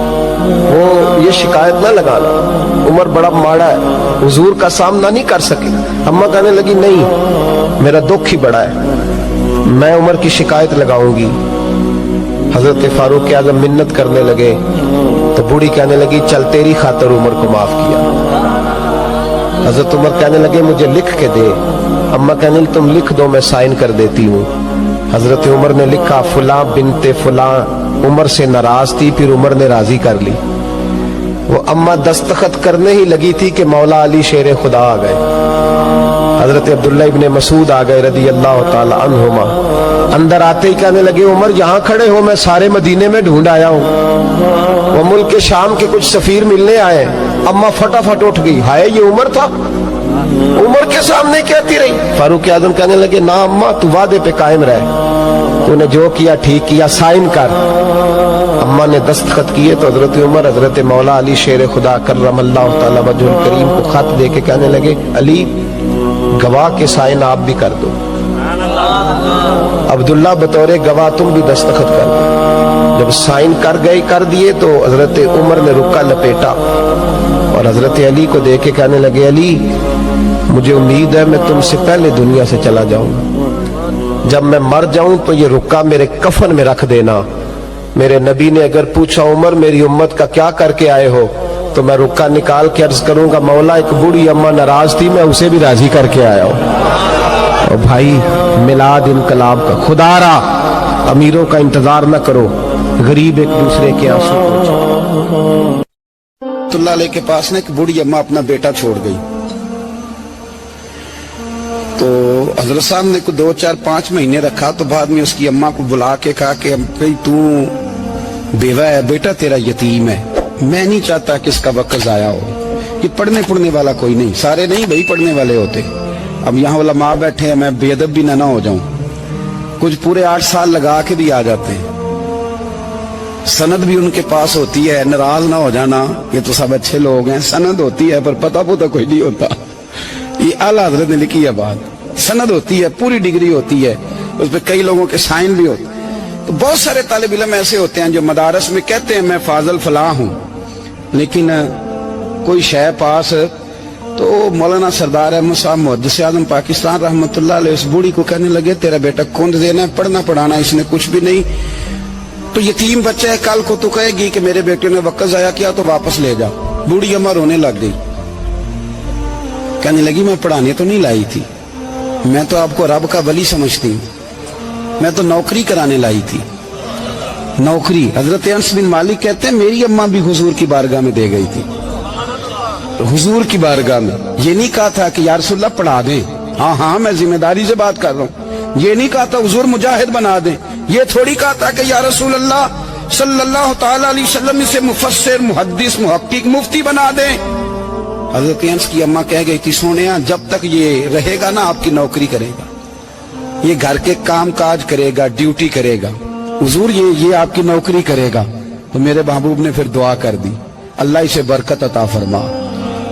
وہ یہ شکایت نہ لگانا، عمر بڑا ماڑا ہے، حضور کا سامنا نہیں کر سکے۔ اماں کہنے لگی نہیں، میرا دکھ ہی بڑا ہے، میں عمر کی شکایت لگاؤں گی۔ حضرت فاروق اعظم منت کرنے لگے تو بوڑھی کہنے لگی چل تیری خاطر عمر کو معاف کیا۔ حضرت عمر کہنے لگے مجھے لکھ کے دے۔ اماں کہنے لگی تم لکھ دو، میں سائن کر دیتی ہوں۔ حضرت عمر نے لکھا فلاں بنت فلاں عمر سے ناراض تھی، پھر عمر نے راضی کر لی۔ وہ اماں دستخط کرنے ہی لگی تھی کہ مولا علی شیر خدا آ گئے۔ حضرت عبداللہ ابن مسعود آ گئے رضی اللہ تعالی عنہما، اندر آتے ہی کہنے لگے عمر یہاں کھڑے ہو، میں سارے مدینے میں ڈھونڈ آیا ہوں، وہ ملک شام کے کچھ سفیر ملنے آئے۔ اماں فٹافٹ اٹھ گئی، ہائے یہ عمر تھا، عمر کے سامنے کہتی رہی۔ فاروق اعظم کہنے لگے نا اماں تو وعدے پہ قائم رہ، تو نے جو کیا ٹھیک کیا، سائن کر۔ اماں نے دستخط کیے تو حضرت عمر حضرت مولا علی شیر خدا کرم اللہ تعالی وجہ الکریم کو خط دے کے کہنے لگے علی گواہ کے سائن آپ بھی کر دو، عبداللہ بطور گواہ تم بھی دستخط کر دو۔ جب سائن کر گئے کر دیے تو حضرت عمر نے رکا لپیٹا اور حضرت علی کو دے کے کہنے لگے علی مجھے امید ہے میں تم سے پہلے دنیا سے چلا جاؤں گا، جب میں مر جاؤں تو یہ رکا میرے کفن میں رکھ دینا۔ میرے نبی نے اگر پوچھا عمر میری امت کا کیا کر کے آئے ہو تو میں رکا نکال کے عرض کروں گا مولا ایک بوڑھی اماں ناراض تھی، میں اسے بھی راضی کر کے آیا ہوں۔ اور بھائی میلاد انقلاب کا خدا را امیروں کا انتظار نہ کرو، غریب ایک دوسرے کے آنسو پوچھو۔ اللہ علیہ کے پاس نا ایک بوڑھی اماں اپنا بیٹا چھوڑ گئی، تو حضرت صاحب نے کو 2 4 5 مہینے رکھا، تو بعد میں اس کی اماں کو بلا کے کہا کہ بھئی تو بیوہ ہے، بیٹا تیرا یتیم ہے، میں نہیں چاہتا کہ اس کا وقت ضائع ہو، یہ پڑھنے والا کوئی نہیں، سارے نہیں بھائی پڑھنے والے ہوتے، اب یہاں علماء بیٹھے ہیں، میں بے ادب بھی نہ ہو جاؤں، کچھ پورے 8 سال لگا کے بھی آ جاتے ہیں، سند بھی ان کے پاس ہوتی ہے، ناراض نہ ہو جانا، یہ تو سب اچھے لوگ ہیں، سند ہوتی ہے پر پتہ پتہ کوئی نہیں ہوتا، یہ اعلیٰ حضرت نے لکھی ہے بات، سند ہوتی ہے، پوری ڈگری ہوتی ہے، اس پہ کئی لوگوں کے سائن بھی ہوتے ہیں، تو بہت سارے طالب علم ایسے ہوتے ہیں جو مدارس میں کہتے ہیں میں فاضل فلاں ہوں، لیکن کوئی شے پاس، تو مولانا سردار احمد صاحب محدث اعظم پاکستان رحمۃ اللہ علیہ اس بوڑھی کو کہنے لگے تیرا بیٹا کند دینا ہے، پڑھنا پڑھانا اس نے کچھ بھی نہیں، تو یتیم بچہ ہے، کل کو تو کہے گی کہ میرے بیٹے نے وقت ضائع کیا تو واپس لے جا۔ بوڑھی اماں رونے لگ گئی، کہنے لگی میں پڑھانے تو نہیں لائی تھی، میں تو آپ کو رب کا ولی سمجھتی ہوں، میں تو نوکری کرانے لائی تھی، نوکری۔ حضرت انس بن مالک کہتے ہیں میری اماں بھی حضور کی بارگاہ میں دے گئی تھی، حضور کی بارگاہ میں، یہ نہیں کہا تھا کہ یا رسول اللہ پڑھا دیں، ہاں ہاں میں ذمہ داری سے بات کر رہا ہوں، یہ نہیں کہا تھا حضور مجاہد بنا دیں، یہ تھوڑی کہا تھا کہ یا رسول اللہ صلی اللہ تعالی علیہ وسلم اسے مفسر محدث محقق مفتی بنا دیں۔ حضرت انس کی اماں کہہ گئی تھی سونیا جب تک یہ رہے گا نا آپ کی نوکری کرے گا، یہ گھر کے کام کاج کرے گا، ڈیوٹی کرے گا، حضور یہ آپ کی نوکری کرے گا۔ تو میرے محبوب نے پھر دعا کر دی اللہ اسے برکت عطا فرما۔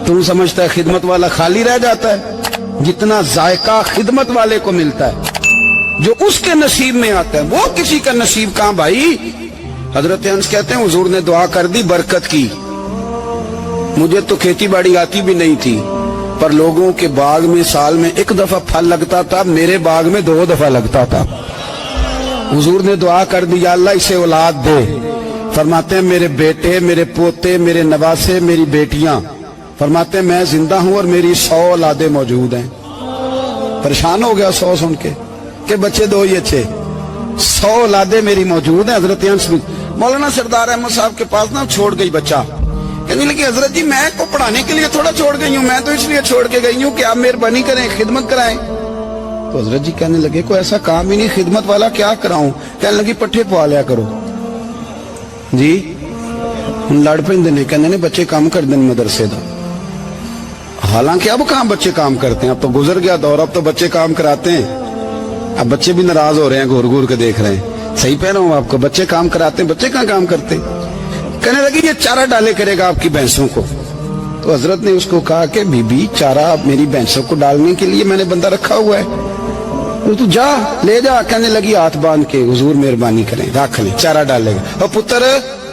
تم سمجھتا ہے خدمت والا خالی رہ جاتا ہے؟ جتنا ذائقہ خدمت والے کو ملتا ہے، جو اس کے نصیب میں آتا ہے، وہ کسی کا نصیب کہاں بھائی۔ حضرت انس کہتے ہیں حضور نے دعا کر دی برکت کی، مجھے تو کھیتی باڑی آتی بھی نہیں تھی، پر لوگوں کے باغ میں سال میں 1 دفعہ پھل لگتا تھا، میرے باغ میں 2 دفعہ لگتا تھا۔ حضور نے دعا کر دی یا اللہ اسے اولاد دے، فرماتے ہیں میرے بیٹے، میرے پوتے، میرے نواسے، میری بیٹیاں، فرماتے ہیں میں زندہ ہوں اور میری 100 اولادیں موجود ہیں۔ پریشان ہو گیا 100 سن کے کہ بچے 2 ہی اچھے، 100 اولادیں میری موجود ہیں۔ حضرت انس مولانا سردار احمد صاحب کے پاس نا چھوڑ گئی بچہ، کہنے لگی حضرت جی میں کو پڑھانے کے لیے تھوڑا چھوڑ گئی ہوں، میں تو اس لیے چھوڑ کے گئی ہوں کہ آپ مہربانی کریں خدمت کرائیں۔ تو حضرت جی کہنے لگے کوئی ایسا کام ہی نہیں، خدمت والا کیا کراؤں؟ کہنے لگی پٹھے پوا لیا کرو جی، لڑ پہ نے کہنے بچے کام کر دیں مدرسے دا، حالانکہ اب کہاں بچے کام کرتے ہیں، اب تو گزر گیا دور، اب تو بچے کام کراتے ہیں، اب بچے بھی ناراض ہو رہے ہیں، گھور گھور کے دیکھ رہے ہیں، صحیح پہ رہا ہوں آپ کو، بچے کام کراتے ہیں، بچے کہاں کام کرتے۔ کہنے لگی یہ چارہ ڈالے کرے گا آپ کی بھینسوں کو۔ تو حضرت نے اس کو کہا کہ بی بی چارہ میری بھینسوں کو ڈالنے کے لیے میں نے بندہ رکھا ہوا ہے، تو جا لے جا۔ کہنے لگی ہاتھ باندھ کے حضور مہربانی کریں رکھ لیں چارہ ڈالے گا۔ اور پتر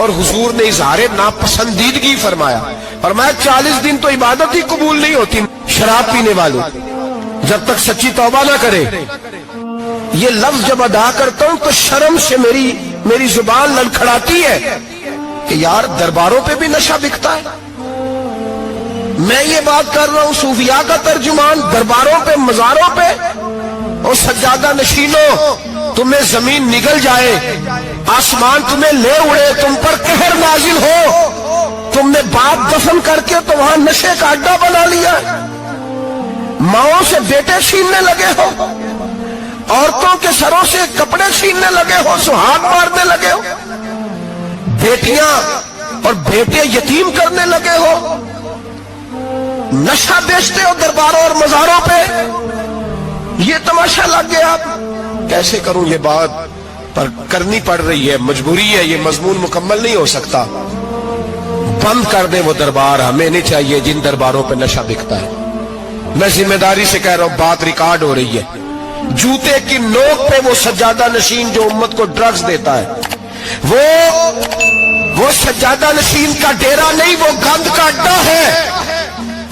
اور حضور نے اظہار ناپسندیدگی فرمایا، فرمایا 40 دن تو عبادت ہی قبول نہیں ہوتی شراب پینے والوں جب تک سچی توبہ نہ کرے۔ یہ لفظ جب ادا کرتا ہوں تو شرم سے میری زبان لڑکھڑاتی ہے کہ یار درباروں پہ بھی نشہ بکتا ہے۔ میں یہ بات کر رہا ہوں صوفیاء کا ترجمان، درباروں پہ مزاروں پہ، اور سجادہ نشینوں تمہیں زمین نگل جائے، آسمان تمہیں لے اڑے، تم پر قہر نازل ہو، تم نے باپ دفن کر کے تو وہاں نشے کا اڈا بنا لیا، ماؤں سے بیٹے چھیننے لگے ہو، عورتوں کے سروں سے کپڑے چھیننے لگے ہو، سہاگ مارنے لگے ہو، بیٹیاں اور بیٹے یتیم کرنے لگے ہو، نشہ بیچتے ہو درباروں اور مزاروں پہ، یہ تماشا لگ گیا۔ کیسے کروں یہ بات، پر کرنی پڑ رہی ہے، مجبوری ہے، یہ مضمون مکمل نہیں ہو سکتا۔ بند کر دیں وہ دربار، ہمیں نہیں چاہیے جن درباروں پہ نشہ بکتا ہے۔ میں ذمہ داری سے کہہ رہا ہوں، بات ریکارڈ ہو رہی ہے۔ جوتے کی نوک پہ وہ سجادہ نشین جو امت کو ڈرگز دیتا ہے، وہ سجادہ نشین کا ڈیرا نہیں، وہ گند کا اڈا ہے،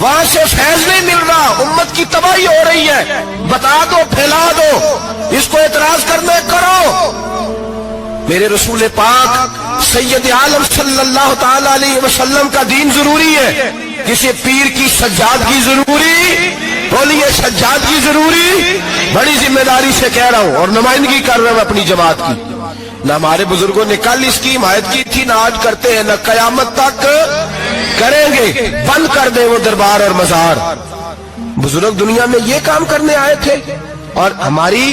وہاں سے فیض نہیں مل رہا، امت کی تباہی ہو رہی ہے۔ بتا دو، پھیلا دو، اس کو اعتراض کرنے کرو۔ میرے رسول پاک سید عالم صلی اللہ تعالی علیہ وسلم کا دین ضروری ہے، کسی پیر کی سجادگی ضروری، بولیے سجادگی ضروری۔ بڑی ذمہ داری سے کہہ رہا ہوں اور نمائندگی کر رہا ہوں اپنی جماعت کی۔ نہ ہمارے بزرگوں نے کل اس کی حمایت کی تھی، نہ آج کرتے ہیں، نہ قیامت تک کریں گے۔ بند کر دیں وہ دربار اور مزار۔ بزرگ دنیا میں یہ کام کرنے آئے تھے اور ہماری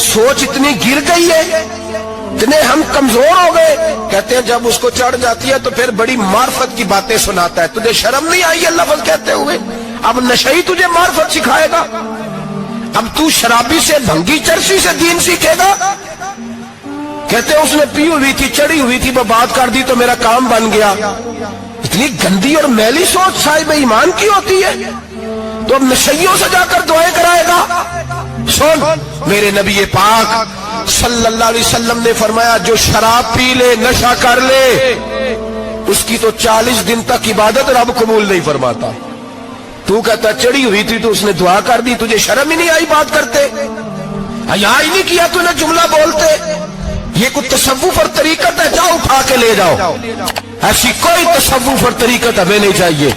سوچ اتنی گر گئی ہے، اتنے ہم کمزور ہو گئے۔ کہتے ہیں جب اس کو چڑھ جاتی ہے تو پھر بڑی معرفت کی باتیں سناتا ہے۔ تجھے شرم نہیں آئی یہ لفظ کہتے ہوئے؟ اب نشئی تجھے معرفت سکھائے گا؟ اب تو شرابی سے، بھنگی چرسی سے دین سیکھے گا؟ کہتے ہیں اس نے پی ہوئی تھی، چڑھی ہوئی تھی، وہ بات کر دی تو میرا کام بن گیا۔ اتنی گندی اور میلی سوچ صاحب ایمان کی ہوتی ہے، تو اب نشیوں سے جا کر دعائیں کرائے گا؟ سن، میرے نبی پاک صلی اللہ علیہ وسلم نے فرمایا جو شراب پی لے، نشہ کر لے، اس کی تو 40 دن تک عبادت رب قبول نہیں فرماتا۔ تو کہتا چڑھی ہوئی تھی تو اس نے دعا کر دی، تجھے شرم ہی نہیں آئی بات کرتے؟ حیا ہی نہیں کیا تو نے جملہ بولتے؟ یہ کوئی تصوف اور طریقت ہے؟ جاؤ اٹھا کے لے جاؤ۔ ایسی کوئی تصوف اور طریقت ہمیں نہیں چاہیے،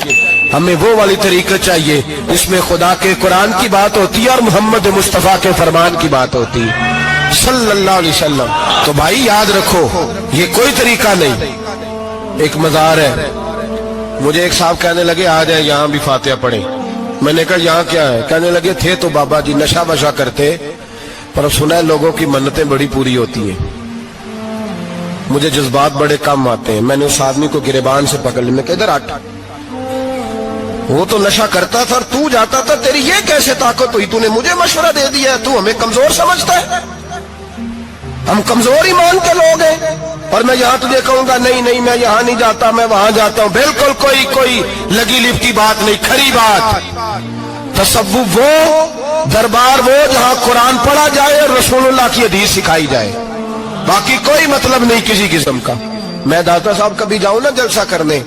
ہمیں وہ والی طریقت چاہیے جس میں خدا کے قرآن کی بات ہوتی ہے اور محمد مصطفیٰ کے فرمان کی بات ہوتی ہے صلی اللہ علیہ وسلم۔ تو بھائی یاد رکھو، یہ کوئی طریقہ نہیں۔ ایک مزار ہے، مجھے ایک صاحب کہنے لگے آ جائیں یہاں بھی فاتحہ پڑھیں۔ میں نے کہا یہاں کیا ہے؟ کہنے لگے تھے تو بابا جی نشہ وشہ کرتے، پر سنا ہے لوگوں کی منتیں بڑی پوری ہوتی ہیں، مجھے جذبات بڑے کم آتے ہیں۔ میں نے اس آدمی کو گریبان سے پکڑ لیا، میں کہا ادھر ہٹ، وہ تو نشہ کرتا تھا اور تو جاتا تھا، تیری یہ کیسے طاقت ہوئی؟ تو نے مجھے مشورہ دے دیا ہے، تو ہمیں کمزور سمجھتا ہے؟ ہم کمزور ایمان کے لوگ ہیں، اور میں یہاں تجھے کہوں گا نہیں نہیں میں یہاں نہیں جاتا، میں وہاں جاتا ہوں۔ بالکل کوئی لگی لپٹی بات نہیں، کھری بات۔ تصوف وہ، دربار وہ جہاں قرآن پڑھا جائے اور رسول اللہ کی حدیث سکھائی جائے، باقی کوئی مطلب نہیں کسی قسم کا۔ میں داتا صاحب کبھی جاؤں نا جلسہ کرنے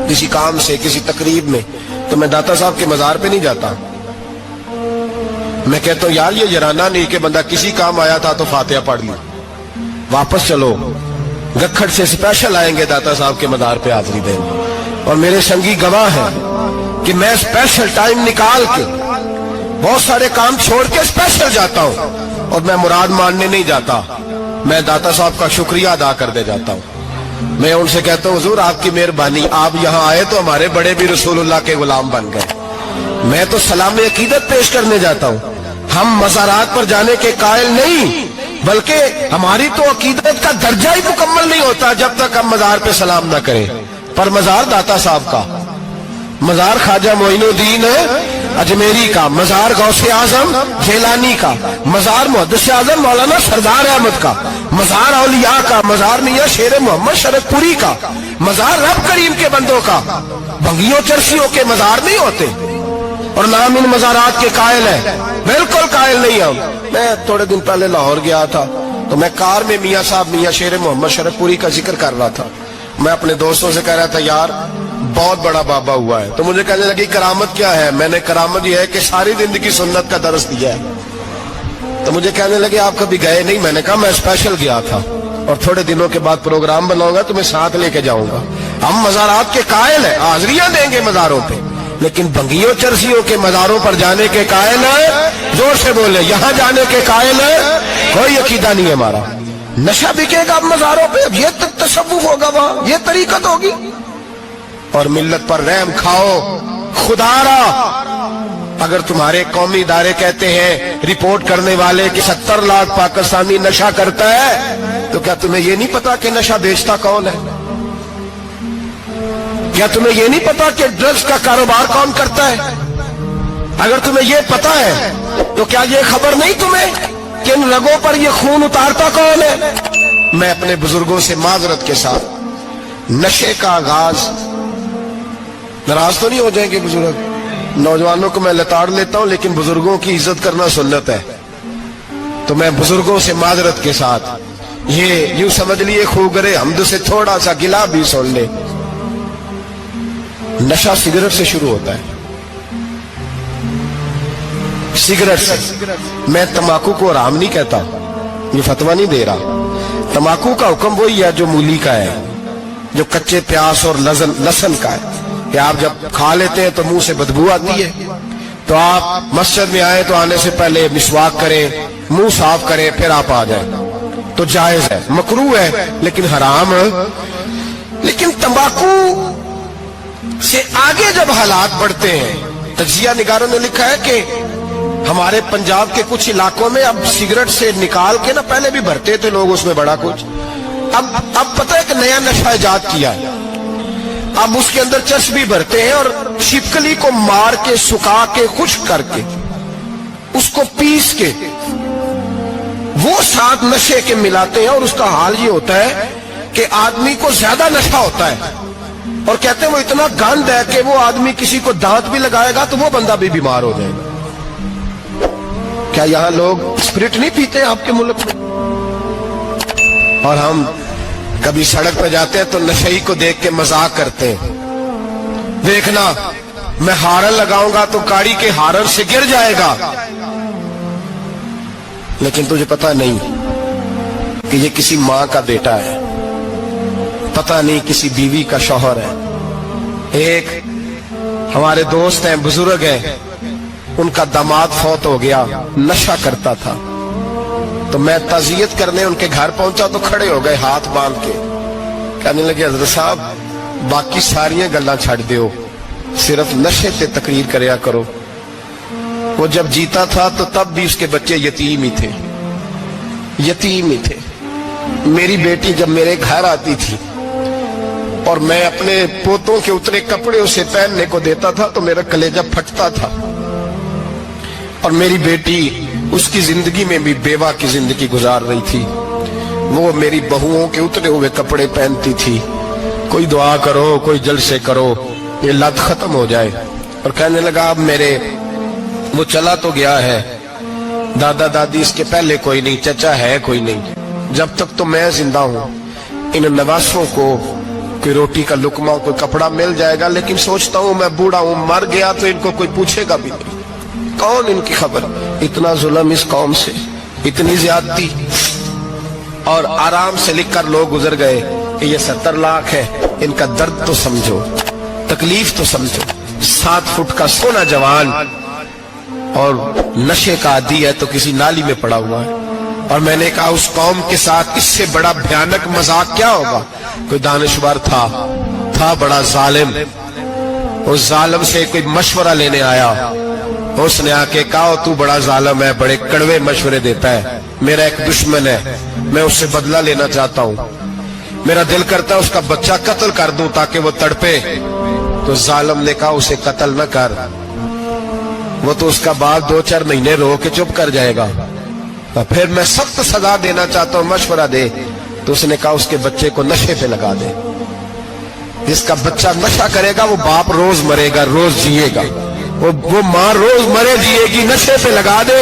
کسی کام سے، کسی تقریب میں، تو میں داتا صاحب کے مزار پہ نہیں جاتا۔ میں کہتا ہوں یار یہ جرانہ نہیں کہ بندہ کسی کام آیا تھا تو فاتحہ پڑھ لی، واپس چلو۔ گکھڑ سے اسپیشل آئیں گے داتا صاحب کے مزار پہ حاضری دینے، اور میرے سنگی گواہ ہیں کہ میں اسپیشل ٹائم نکال کے بہت سارے کام چھوڑ کے اسپیشل جاتا ہوں، اور میں مراد ماننے نہیں جاتا، میں داتا صاحب کا شکریہ ادا کر دے جاتا ہوں۔ میں ان سے کہتا ہوں حضور آپ کی مہربانی، آپ یہاں آئے تو ہمارے بڑے بھی رسول اللہ کے غلام بن گئے۔ میں تو سلام عقیدت پیش کرنے جاتا ہوں، ہم مزارات پر جانے کے قائل نہیں، بلکہ ہماری تو عقیدت کا درجہ ہی مکمل نہیں ہوتا جب تک ہم مزار پہ سلام نہ کریں۔ پر مزار داتا صاحب کا، مزار خواجہ معین الدین اجمیری کا، مزار غوث اعظم جیلانی کا، مزار محدث اعظم مولانا سردار احمد کا، مزار اولیاء کا، مزار میاں شیر محمد شرک پوری کا، مزار رب کریم کے بندوں کا۔ بھنگیوں چرسیوں کے مزار نہیں ہوتے، اور نام ان مزارات کے قائل ہے، بالکل قائل نہیں ہم۔ میں تھوڑے دن پہلے لاہور گیا تھا تو میں کار میں میاں صاحب میاں شیر محمد شرف پوری کا ذکر کر رہا تھا. میں اپنے دوستوں سے کہہ رہا تھا یار بہت بڑا بابا ہوا ہے. تو مجھے کہنے لگی کرامت کیا ہے؟ میں نے کرامت یہ ہے کہ ساری زندگی سنت کا درس دیا ہے. تو مجھے کہنے لگے آپ کبھی گئے نہیں؟ میں نے کہا میں اسپیشل گیا تھا اور تھوڑے دنوں کے بعد پروگرام بناؤں گا تو میں ساتھ لے کے جاؤں گا. ہم مزارات کے قائل ہیں, حاضریاں دیں گے مزاروں پہ, لیکن بنگیوں چرسیوں کے مزاروں پر جانے کے قائل ہیں. زور سے بولے, یہاں جانے کے قائل ہیں. کوئی عقیدہ نہیں ہے ہمارا. نشہ بکے گا اب مزاروں پہ, اب یہ تصوف ہوگا وہاں, یہ طریقت ہوگی. اور ملت پر رحم کھاؤ خدا را. اگر تمہارے قومی ادارے کہتے ہیں رپورٹ کرنے والے کہ 70 لاکھ پاکستانی نشہ کرتا ہے, تو کیا تمہیں یہ نہیں پتا کہ نشہ بیچتا کون ہے؟ کیا تمہیں یہ نہیں پتا کہ ڈرگز کا کاروبار کون کرتا ہے؟ اگر تمہیں یہ پتا ہے تو کیا یہ خبر نہیں تمہیں کہ ان رگوں پر یہ خون اتارتا کون ہے؟ میں اپنے بزرگوں سے معذرت کے ساتھ, نشے کا آغاز, ناراض تو نہیں ہو جائیں گے بزرگ, نوجوانوں کو میں لتاڑ لیتا ہوں لیکن بزرگوں کی عزت کرنا سنت ہے. تو میں بزرگوں سے معذرت کے ساتھ, یہ یوں سمجھ لیے خوگرے حمد سے تھوڑا سا گلا بھی سن لے. نشہ سگریٹ سے شروع ہوتا ہے, سگریٹ سے. میں تمباکو کو حرام نہیں کہتا, یہ فتویٰ نہیں دے رہا. تمباکو کا حکم وہی ہے جو مولی کا ہے, جو کچے پیاز اور لہسن کا ہے, کہ آپ جب کھا لیتے ہیں تو منہ سے بدبو آتی ہے, تو آپ مسجد میں آئے تو آنے سے پہلے مسواک کریں, منہ صاف کریں, پھر آپ آ جائیں. تو جائز ہے, مکروہ ہے لیکن حرام. لیکن تمباکو سے آگے جب حالات بڑھتے ہیں, تجزیہ نگاروں نے لکھا ہے کہ ہمارے پنجاب کے کچھ علاقوں میں اب سگریٹ سے نکال کے نا, پہلے بھی بھرتے تھے لوگ اس میں بڑا کچھ, اب پتہ ہے کہ نیا نشہ ایجاد کیا ہے. اب اس کے اندر چربی بھرتے ہیں اور چھپکلی کو مار کے, سکھا کے, خشک کر کے, اس کو پیس کے وہ ساتھ نشے کے ملاتے ہیں, اور اس کا حال یہ ہوتا ہے کہ آدمی کو زیادہ نشہ ہوتا ہے, اور کہتے ہیں وہ اتنا گند ہے کہ وہ آدمی کسی کو دانت بھی لگائے گا تو وہ بندہ بھی بیمار ہو جائے گا. کیا یہاں لوگ اسپرٹ نہیں پیتے آپ کے ملک میں؟ اور ہم کبھی سڑک پہ جاتے ہیں تو نشئی کو دیکھ کے مذاق کرتے ہیں, دیکھنا میں ہارن لگاؤں گا تو گاڑی کے ہارن سے گر جائے گا. لیکن تجھے پتا نہیں کہ یہ کسی ماں کا بیٹا ہے, پتا نہیں کسی بیوی کا شوہر ہے. ایک ہمارے دوست ہیں, بزرگ ہیں, ان کا داماد فوت ہو گیا, نشہ کرتا تھا. تو میں تعزیت کرنے ان کے گھر پہنچا تو کھڑے ہو گئے ہاتھ باندھ کے, کہنے لگے حضرت صاحب باقی ساریاں گلاں چھڑ دیو, صرف نشے تے تقریر کریا کرو. وہ جب جیتا تھا تو تب بھی اس کے بچے یتیم ہی تھے, یتیم ہی تھے. میری بیٹی جب میرے گھر آتی تھی اور میں اپنے پوتوں کے اترے کپڑے اسے پہننے کو دیتا تھا تو میرا کلیجہ پھٹتا تھا. اور میری بیٹی اس کی زندگی میں بھی بیوہ کی زندگی گزار رہی تھی, وہ میری بہوؤں کے اترے ہوئے کپڑے پہنتی تھی. کوئی دعا کرو, کوئی جلسے کرو, یہ لت ختم ہو جائے. اور کہنے لگا اب میرے وہ چلا تو گیا ہے, دادا دادی اس کے پہلے کوئی نہیں, چچا ہے کوئی نہیں, جب تک تو میں زندہ ہوں ان نواسوں کو کوئی روٹی کا لقمہ, کوئی کپڑا مل جائے گا. لیکن سوچتا ہوں میں بوڑھا ہوں, مر گیا تو ان کو کوئی پوچھے گا بھی نہیں, کون ان کی خبر. اتنا ظلم اس قوم سے, اتنی زیادتی. اور آرام سے لکھ کر لوگ گزر گئے کہ یہ 70 لاکھ ہے, ان کا درد تو سمجھو, تکلیف تو سمجھو. 7 فٹ کا سونا جوان اور نشے کا عادی ہے تو کسی نالی میں پڑا ہوا ہے. اور میں نے کہا اس قوم کے ساتھ اس سے بڑا بھیانک مذاق کیا ہوگا. کوئی دانشور تھا بڑا ظالم, اس ظالم سے کوئی مشورہ لینے آیا, اس نے آ کے کہا تو بڑا ظالم ہے, بڑے کڑوے مشورے دیتا ہے, میرا ایک دشمن ہے, میں اس سے بدلہ لینا چاہتا ہوں, میرا دل کرتا ہے اس کا بچہ قتل کر دوں تاکہ وہ تڑپے. تو ظالم نے کہا اسے قتل نہ کر, وہ تو اس کا باپ 2-4 مہینے رو کے چپ کر جائے گا. پھر میں سخت سزا دینا چاہتا ہوں, مشورہ دے. تو اس نے کہا اس کے بچے کو نشے پہ لگا دے. جس کا بچہ نشہ کرے گا وہ باپ روز مرے گا, روز جیے گا, وہ ماں روز مرے جیے گی, نشے پہ لگا دے.